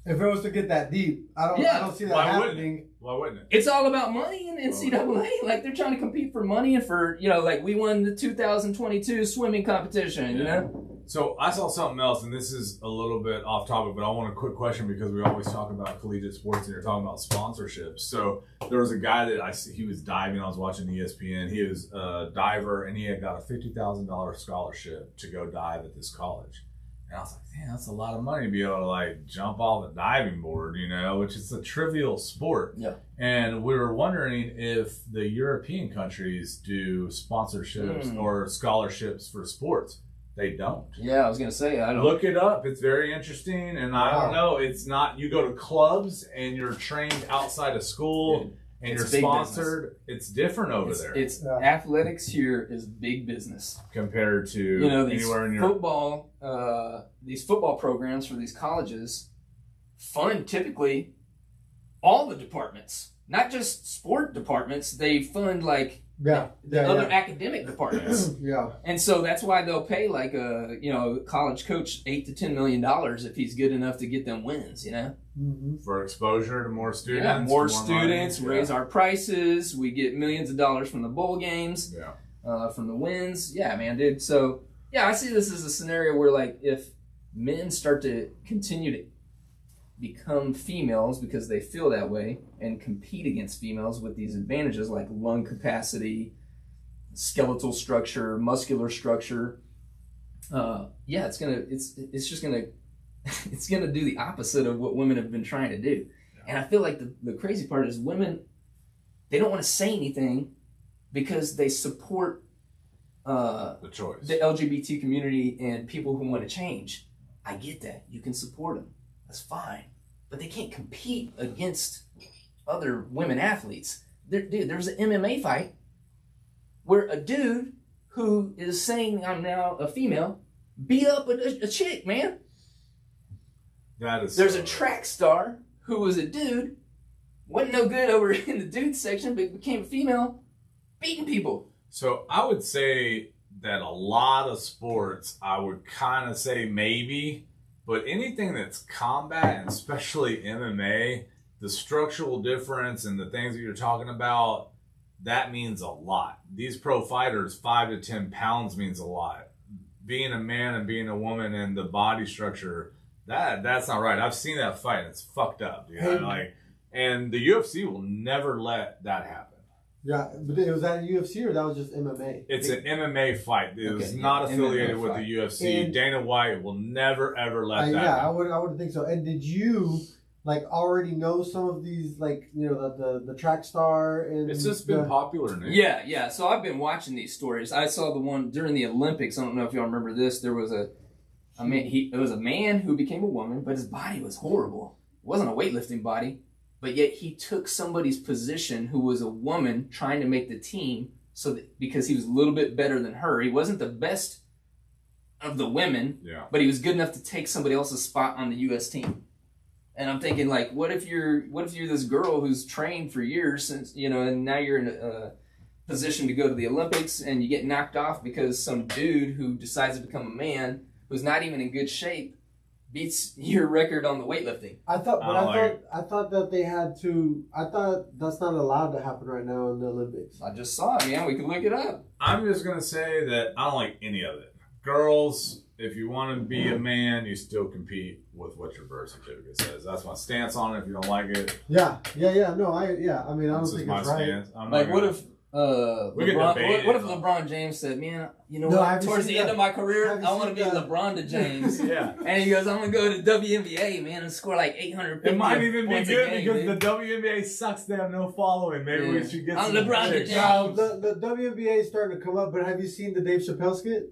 If it was to get that deep, I don't see that happening. Why wouldn't it? It's all about money in NCAA. Like, they're trying to compete for money and for, like we won the 2022 swimming competition, you know? So I saw something else, and this is a little bit off topic, but I want a quick question because we always talk about collegiate sports and you're talking about sponsorships. So there was a guy that he was diving. I was watching ESPN. He was a diver, and he had got a $50,000 scholarship to go dive at this college. And I was like, damn, that's a lot of money to be able to like jump off a diving board, which is a trivial sport. Yeah. And we were wondering if the European countries do sponsorships or scholarships for sports. They don't. Yeah, I was going to say, I don't. Look it up. It's very interesting. And I don't know. It's not, you go to clubs and you're trained outside of school. Dude. And you're sponsored. It's different over there. It's athletics here is big business compared to anywhere in Europe. These football programs for these colleges fund typically all the departments, not just sport departments. They fund like other academic departments. And so that's why they'll pay like a college coach $8 to $10 million if he's good enough to get them wins. For exposure to more students. Yeah, more students, raise our prices. We get millions of dollars from the bowl games, from the wins. Yeah, man, dude. So, I see this as a scenario where, like, if men start to continue to become females because they feel that way and compete against females with these advantages like lung capacity, skeletal structure, muscular structure, it's gonna do the opposite of what women have been trying to do. And I feel like the crazy part is women, they don't want to say anything because they support the choice, the LGBT community and people who want to change. I get that. You can support them. That's fine. But they can't compete against other women athletes. There's an MMA fight where a dude who is saying I'm now a female beat up a chick, man. There's a track star who was a dude, wasn't no good over in the dude section, but became a female, beating people. So I would say that a lot of sports, I would kind of say maybe, but anything that's combat, and especially MMA, the structural difference and the things that you're talking about, that means a lot. These pro fighters, 5 to 10 pounds means a lot. Being a man and being a woman and the body structure, that's not right. I've seen that fight. It's fucked up. And the UFC will never let that happen. Yeah, but it was that UFC or that was just MMA? It's an MMA fight. It was not affiliated with the UFC. And Dana White will never ever let that happen. I would think so. And did you already know some of these the track star and it's just been popular now? Yeah. So I've been watching these stories. I saw the one during the Olympics. I don't know if y'all remember this. There was it was a man who became a woman, but his body was horrible. It wasn't a weightlifting body. But yet he took somebody's position who was a woman trying to make the team because he was a little bit better than her. He wasn't the best of the women, but he was good enough to take somebody else's spot on the U.S. team. And I'm thinking, like, what if you're this girl who's trained for years since, and now you're in a position to go to the Olympics and you get knocked off because some dude who decides to become a man who's not even in good shape beats your record on the weightlifting. I thought that they had to. I thought that's not allowed to happen right now in the Olympics. I just saw it, man. We can look it up. I'm just gonna say that I don't like any of it. Girls if you want to be a man, you still compete with what your birth certificate says. That's my stance on it. If you don't like it, yeah. No, I mean, I don't think it's right. Like, what if LeBron James said, "Man, you know what? Towards the end of my career, I want to be LeBron to James." Yeah. And he goes, "I'm gonna go to WNBA, man, and score like 850 It might even be good game, because dude. the WNBA sucks. They have no following. Maybe we should get I'm some LeBron chicks. James. The WNBA is starting to come up, but have you seen the Dave Chappelle skit?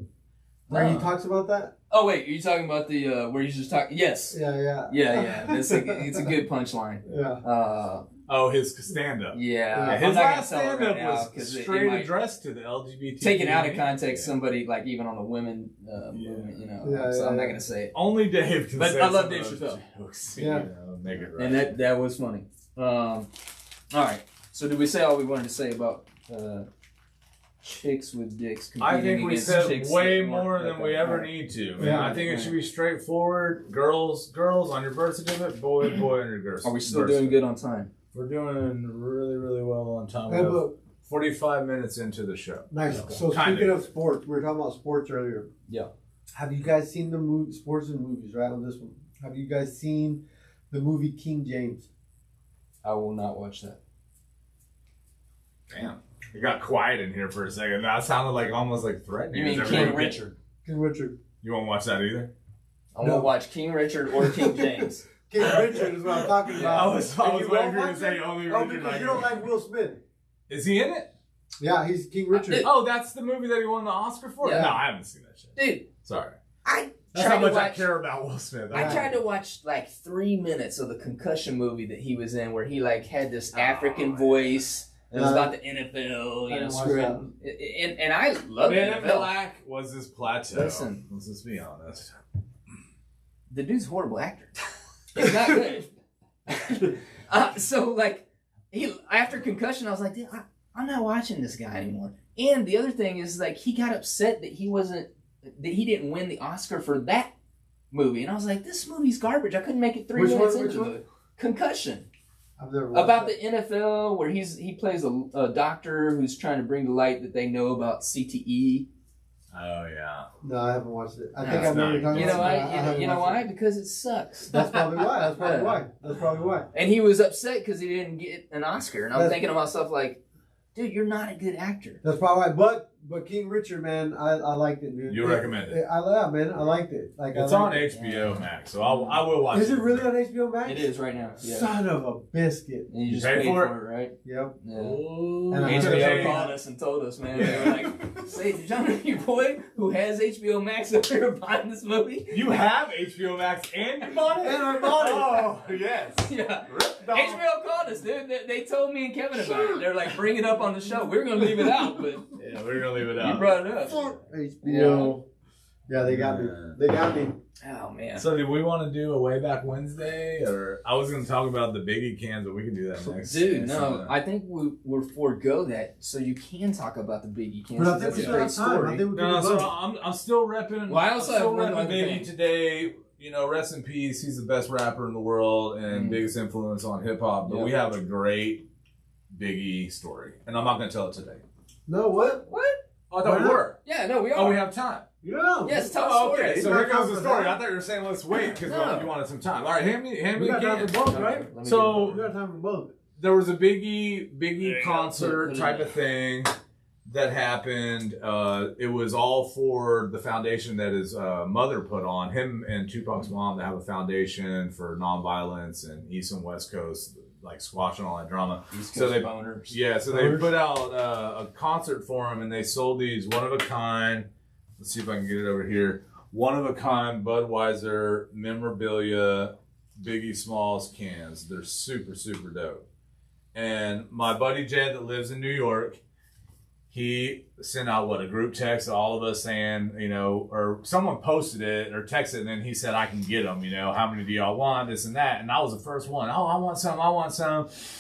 Where he talks about that? Oh wait, are you talking about the where he's just talking? Yes. Yeah. It's a good punchline. Yeah. His stand-up. Yeah. His last stand-up stand-up was straight addressed to the LGBT. Taken out of context, somebody like even on the women movement, so I'm not gonna say it. Only Dave can but say I love some Dave of those Chappelle. jokes, Yeah. Make it right. And that was funny. All right. So did we say all we wanted to say about chicks with dicks competing I think we against said chicks way that more weren't than like we that? ever need to. Man. Yeah. I think it should be straightforward. Girls on your birth certificate. Boy on your birth. Are we still doing good on time? We're doing really, really well on time. Hey, We're but 45 minutes into the show. nice. So Kind speaking of sports, we were talking about sports earlier. Yeah. Have you guys seen the sports and movies? Right on this one. Have you guys seen the movie King James? I will not watch that. Damn. It got quiet in here for a second. That sounded like almost like threatening. You mean Is King everything- Richard? King Richard. You won't watch that either? I won't watch King Richard or King James. King Richard is what I'm talking about. I was And waiting you won't for you to watch say it? only Oh, Richard. because you don't like Will Smith. Is he in it? Yeah, he's King Richard. Oh, that's the movie that he won the Oscar for? Yeah. No, I haven't seen that shit. Dude, Sorry. I That's tried how much to I watch. care about Will Smith. I tried to watch like 3 minutes of the Concussion movie that he was in, where he like had this African voice. It was about the NFL, I didn't watch screwing. And I love Man in NFL. Black was his plateau. Listen. Let's just be honest. The dude's a horrible actor. He's not good. So like, after Concussion, I was like, dude, I'm not watching this guy anymore. And the other thing is like, he got upset that he didn't win the Oscar for that movie, and I was like, this movie's garbage. I couldn't make it 3 minutes into it. Concussion. I've never watched About that. the NFL, where he plays a doctor who's trying to bring to light that they know about CTE. Oh, yeah. No, I haven't watched it. I No, think it's I've never not. done You it. know why? I haven't You know watched why? it. Because it sucks. That's probably why. And he was upset because he didn't get an Oscar. And I'm That's- thinking to myself, like, dude, you're not a good actor. That's probably why. But King Richard, man, I liked it, dude. You recommend it? I liked it. Like It's I on liked it. HBO Max, so I will watch it. Is it really on HBO Max? It is right now. Yeah. Son of a biscuit. And you just paid paid for for it, right? Yep. Yeah. Ooh. And I It's heard HBO okay. called us and told us, man. They were like, say, did y'all know your boy who has HBO Max up here buying this movie? You have HBO Max and you bought it? And I bought it. Oh, yes. Yeah. Dog. HBO called us, dude. They told me and Kevin about it. They're like, bring it up on the show. We're going to leave it out, but Yeah, we're going to leave it out. you brought it up. HBO. Yeah, they got me. They got me. Oh, man. So, did we want to do a Way Back Wednesday? Or I was going to talk about the Biggie cans, but we can do that next. Dude, no, I think we'll forego that so you can talk about the Biggie Kansas. But I think That's we a still great have time. I story. think we can No, do so both. I'm still repping. Well, I also have one other Biggie thing. today. You know, rest in peace. He's the best rapper in the world and biggest influence on hip hop. But Yep. we have a great Biggie story, and I'm not going to tell it today. No, what? What? Oh, I thought we were. Yeah, no, we are. Oh, we have time. Yeah. Yes, tell Oh, the story. okay. So here goes the story. I thought you were saying let's wait because No. you wanted some time. All right, hand me We got time again. for both, Okay, right? let me So- We got time for both. There was a Biggie There you concert go. Put it type in. of thing that happened. It was all for the foundation that his mother put on. Him and Tupac's mom, to have a foundation for nonviolence and East and West Coast, like squashing all that drama. East So Coast they- boners. Yeah, so they put out a concert for him, and they sold these one of a kind. Let's see if I can get it over here. One of a kind Budweiser memorabilia Biggie Smalls cans. They're super, super dope. And my buddy Jed that lives in New York, he sent out a group text to all of us saying, you know, or someone posted it or texted, and then he said, I can get them, you know, how many do y'all want, this and that. And I was the first one. Oh, I want some.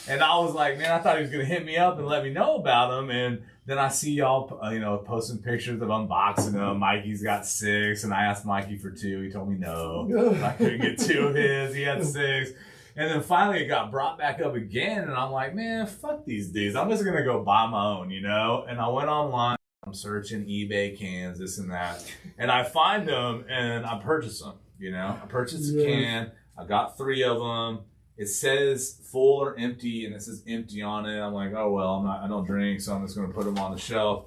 And I was like, man, I thought he was going to hit me up and let me know about them. And then I see y'all, you know, posting pictures of unboxing them. Mikey's got 6, and I asked Mikey for 2. He told me no. I couldn't get 2 of his. He had 6. And then finally it got brought back up again, and I'm like, man, fuck these dudes. I'm just going to go buy my own, you know? And I went online, I'm searching eBay cans, this and that. And I find them and I purchase them, you know. I purchased a can. I got 3 of them. It says full or empty, and it says empty on it. I'm like, oh, well, I don't drink, so I'm just going to put them on the shelf.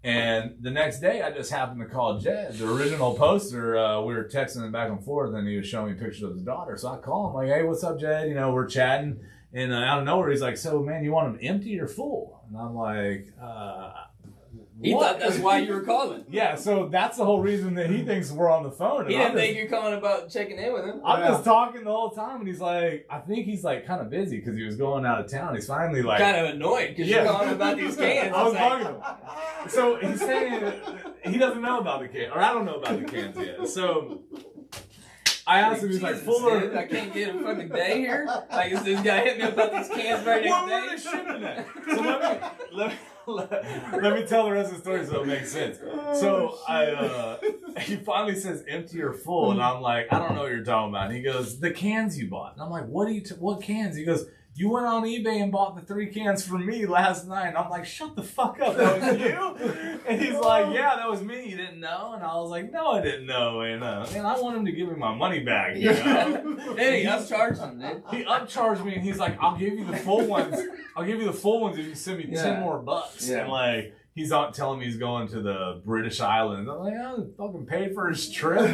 And the next day, I just happened to call Jed, the original poster. We were texting him back and forth, and he was showing me pictures of his daughter. So I call him, like, hey, what's up, Jed? You know, we're chatting. And out of nowhere, he's like, so, man, you want them empty or full? And I'm like, He thought that's why you were calling. Yeah, so that's the whole reason that he thinks we're on the phone. He didn't think you're calling about checking in with him. I'm just talking the whole time, and he's like, I think he's like kind of busy because he was going out of town. He's finally like kind of annoyed because you're calling about these cans. I was talking to him. So he's saying he doesn't know about the can, or I don't know about the cans yet. So I asked him, he's like, fuller. I can't get a fucking day here. Like, is this guy hit me about these cans right next day? Where are they shipping at? So let me tell the rest of the story so it makes sense. So he finally says empty or full, and I'm like, I don't know what you're talking about. And he goes, the cans you bought. And I'm like, what cans? He goes, you went on eBay and bought the 3 cans for me last night. And I'm like, shut the fuck up, that was you? And he's like, yeah, that was me. You didn't know? And I was like, no, I didn't know. And man, I want him to give me my money back. You know? Then he upcharged him, dude. He upcharged me, and he's like, I'll give you the full ones. I'll give you the full ones if you send me 10 more bucks. Yeah. And like, he's not telling me he's going to the British Islands. I'm like, I fucking paid for his trip.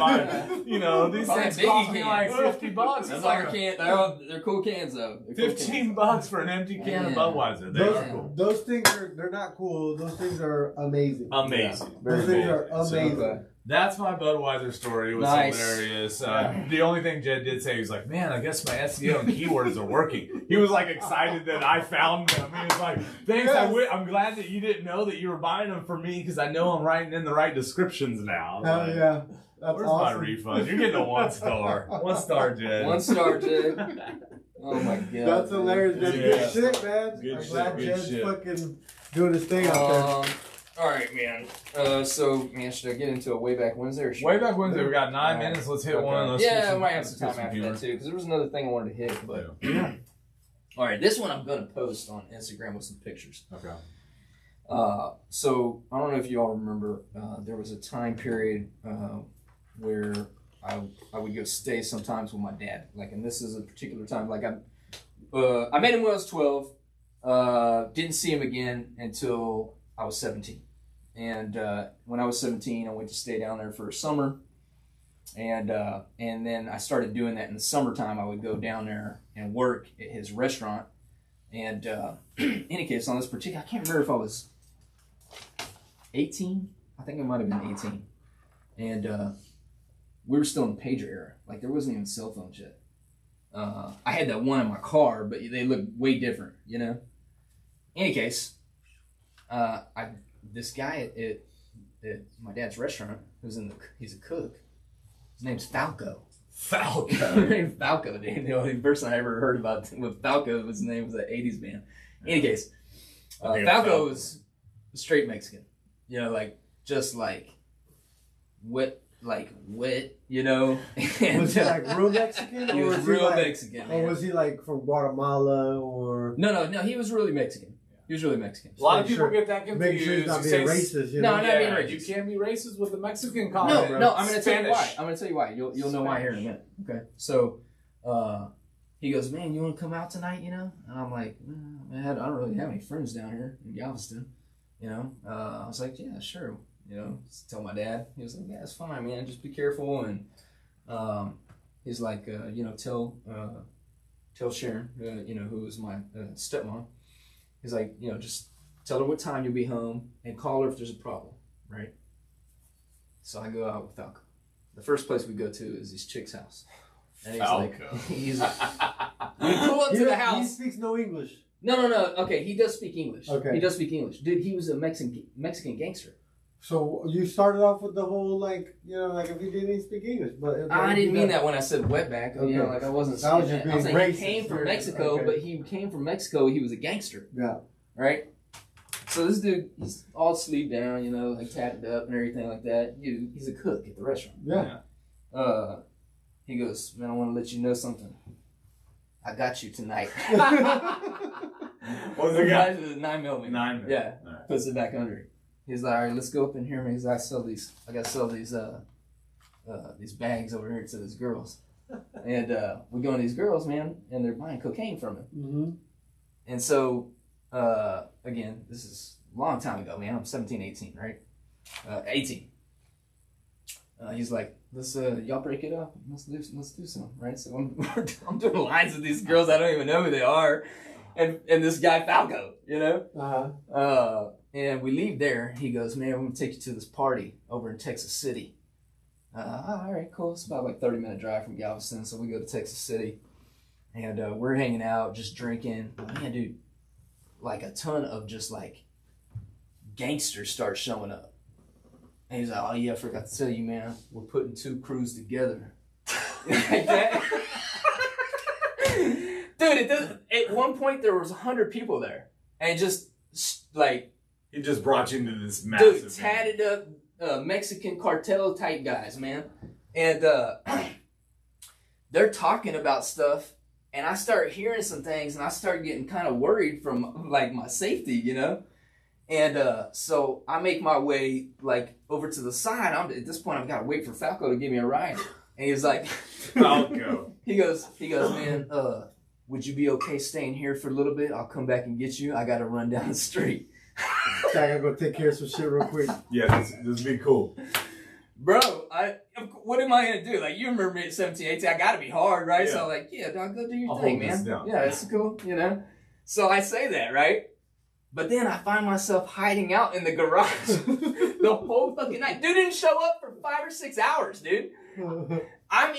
You know, these things cost me like $50. That's like a can. They're cool cans though. $15 for an empty can of Budweiser. They are cool. Those things they're not cool. Those things are amazing. Amazing. Yeah. Those things are amazing. So, that's my Budweiser story. It was hilarious. The only thing Jed did say, he was like, man, I guess my SEO and keywords are working. He was like excited that I found them. He was like, thanks, I'm glad that you didn't know that you were buying them for me because I know I'm writing in the right descriptions now. Hell like, yeah. That's where's awesome. my refund? You're getting a 1 star. 1 star, Jed. 1 star, Jed. Oh my god. That's hilarious. That's good shit, man. Good I'm shit, glad good Jed's shit. fucking doing his thing out there. All right, man. So, man, should I get into a Way Back Wednesday? Or Way Back Wednesday. We got 9 minutes. Let's hit one. Let's I might have some time after that, too, because there was another thing I wanted to hit. But all right, this one I'm going to post on Instagram with some pictures. Okay. So, I don't know if you all remember, there was a time period where I would go stay sometimes with my dad. Like, and this is a particular time. Like, I met him when I was 12. Didn't see him again until I was 17. And when I was 17, I went to stay down there for a summer. And then I started doing that in the summertime. I would go down there and work at his restaurant. And in any case, on this particular, I can't remember if I was 18. I think I might have been 18. And we were still in the pager era. Like, there wasn't even cell phones yet. I had that one in my car, but they looked way different, you know? In any case, this guy at my dad's restaurant, he's a cook. His name's Falco. Falco. His name's Falco, dude. The only person I ever heard about with Falco, his name was an 80s band. In any case, Falco was straight Mexican. You know, like, just like wet, you know. And, was he like real Mexican? He was real Mexican. Or was he like from Guatemala or? No, he was really Mexican. He was really Mexican. A lot of people get that confused. Make sure he's not being racist. You no, know? I'm not being racist. You can't be racist with the Mexican comment. No, I'm going to tell you why. I'm going to tell you why. You'll know why here in a minute. Okay. So, he goes, man, you want to come out tonight, you know? And I'm like, man, I don't really have any friends down here in Galveston, you know? I was like, yeah, sure. You know, just tell my dad. He was like, yeah, it's fine, man. Just be careful. And he's like, you know, tell Sharon, you know, who was my stepmom. He's like, you know, just tell her what time you'll be home and call her if there's a problem, right? So I go out with Falco. The first place we go to is this chick's house. And he's we pull up to the house. He speaks no English. No. Okay, he does speak English. Okay. He does speak English. Dude, he was a Mexican gangster. So you started off with the whole, like, you know, like if he didn't speak English. But I didn't mean that when I said wetback. Okay. You know, like I wasn't saying that. I was saying he came from Mexico, but he came from Mexico. He was a gangster. Yeah. Right? So this dude, he's all sleeved down, you know, like tatted up and everything like that. He's a cook at the restaurant. Yeah. He goes, man, I want to let you know something. I got you tonight. What's the guy? 9mm. 9mm. Yeah. Right. Puts it back under. He's like, all right, let's go up in here, man. He's like, I gotta sell these bags over here to these girls. And we go to these girls, man, and they're buying cocaine from him. Mm-hmm. And so, again, this is a long time ago, man. I'm 17, 18, right? 18. He's like, let's y'all break it up. Let's do something, right? So I'm doing lines with these girls. I don't even know who they are, and this guy Falco, you know. And we leave there. He goes, man, I'm gonna take you to this party over in Texas City. All right, cool. It's about like 30-minute drive from Galveston, so we go to Texas City, and we're hanging out, just drinking. Man, dude, like a ton of just like gangsters start showing up. And he's like, oh yeah, I forgot to tell you, man, we're putting 2 crews together. Like that. Dude, at one point there was 100 people there. And just like... He just brought you into this massive... Dude, tatted up Mexican cartel type guys, man. And they're talking about stuff. And I start hearing some things and I start getting kind of worried from like my safety, you know? And so I make my way like over to the side. At this point, I've got to wait for Falco to give me a ride. And he was like, Falco. He goes, man, would you be okay staying here for a little bit? I'll come back and get you. I got to run down the street. I gotta go take care of some shit real quick. Yeah, this would be cool. Bro, what am I going to do? Like, you remember me at 17, 18. I got to be hard, right? Yeah. So I'm like, yeah, dog, go do your thing, man. Yeah, it's cool, you know? So I say that, right? But then I find myself hiding out in the garage the whole fucking night. Dude didn't show up for 5 or 6 hours, dude. I'm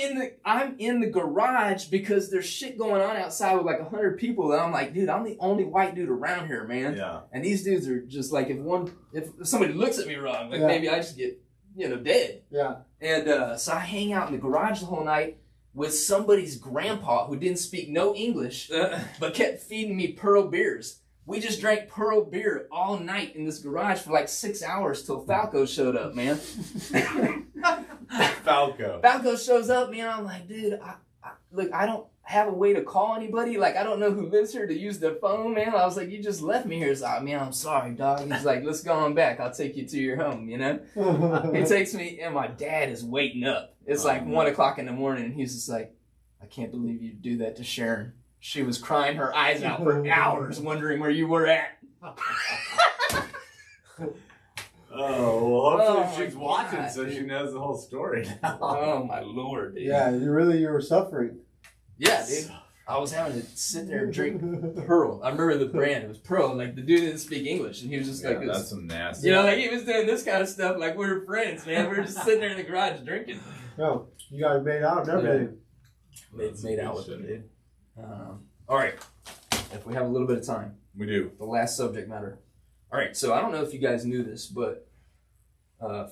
in the garage because there's shit going on outside with like 100 people, and I'm like, dude, I'm the only white dude around here, man. Yeah. And these dudes are just like, if somebody looks at me wrong, like maybe I just get, dead. Yeah. And so I hang out in the garage the whole night with somebody's grandpa who didn't speak no English, but kept feeding me Pearl beers. We just drank Pearl beer all night in this garage for like 6 hours till Falco showed up, man. Falco shows up, man. I'm like, dude, look, I don't have a way to call anybody. Like, I don't know who lives here to use their phone, man. I was like, you just left me here. He's like, man, I'm sorry, dog. He's like, let's go on back. I'll take you to your home, you know? He takes me, and my dad is waiting up. It's like 1 o'clock in the morning, and he's just like, I can't believe you do that to Sharon. She was crying her eyes out for hours, wondering where you were at. Hopefully she's watching so she knows the whole story now. Oh, my Lord, dude. Yeah, you were suffering. Yeah, dude. I was having to sit there and drink Pearl. I remember the brand. It was Pearl. Like, the dude didn't speak English, and he was just like this. That's some nasty. You know, like, he was doing this kind of stuff like we were friends, man. We were just sitting there in the garage drinking. No, you guys made out and everything. Made out with it, dude. All right, if we have a little bit of time. We do. The last subject matter. All right, so I don't know if you guys knew this, but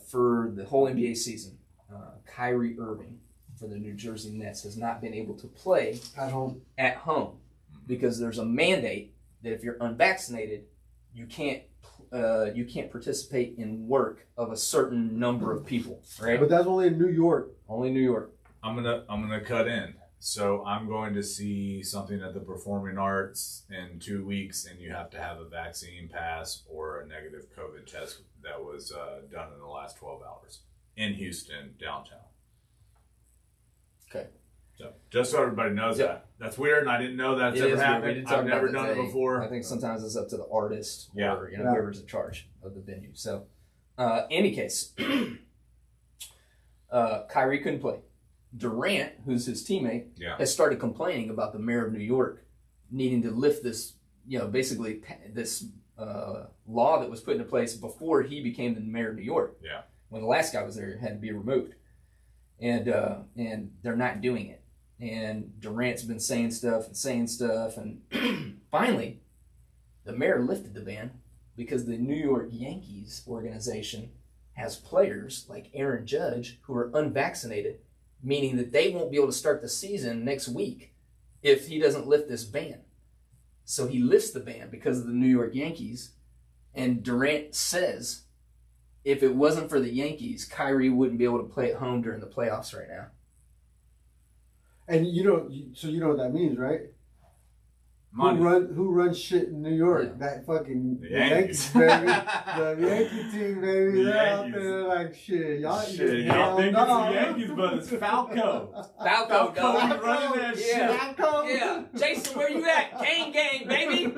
for the whole NBA season, Kyrie Irving for the New Jersey Nets has not been able to play at home because there's a mandate that if you're unvaccinated, you can't participate in work of a certain number of people, right? But that's only in New York. Only New York. I'm gonna cut in. So I'm going to see something at the Performing Arts in 2 weeks, and you have to have a vaccine pass or a negative COVID test that was done in the last 12 hours in Houston, downtown. Okay. So just so everybody knows that. That's weird, and I didn't know that's ever happened. I've never done it before. I think sometimes it's up to the artist or whoever's in charge of the venue. So, any case, Kyrie couldn't play. Durant, who's his teammate, has started complaining about the mayor of New York needing to lift this, basically this law that was put into place before he became the mayor of New York. Yeah. When the last guy was there, it had to be removed. And they're not doing it. And Durant's been saying stuff, and finally, the mayor lifted the ban because the New York Yankees organization has players like Aaron Judge who are unvaccinated, meaning that they won't be able to start the season next week if he doesn't lift this ban. So he lifts the ban because of the New York Yankees, and Durant says if it wasn't for the Yankees, Kyrie wouldn't be able to play at home during the playoffs right now. And you know what that means, right? Who runs shit in New York? Yeah. That fucking The Yankees. baby. The Yankee team, baby. They're out there like shit. Y'all think it's the Yankees, but it's Falco. Falco, dog. Running that shit. Falco. Yeah. Jason, where you at? Gang, baby.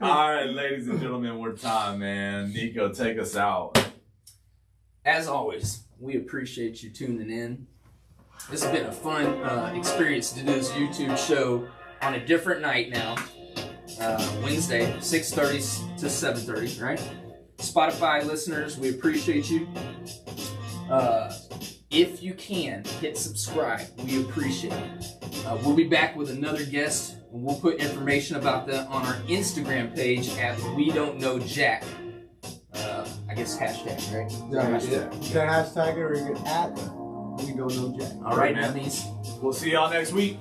All right, ladies and gentlemen, we're time, man. Nico, take us out. As always, we appreciate you tuning in. This has been a fun experience to do this YouTube show on a different night now. Wednesday, 6:30 to 7:30, right? Spotify listeners, we appreciate you. If you can, hit subscribe. We appreciate it. We'll be back with another guest, and we'll put information about that on our Instagram page at We Don't Know JAK. I guess hashtag, right? Yeah, hashtag it or you can at We Don't Know JAK. All right, man. We'll see y'all next week.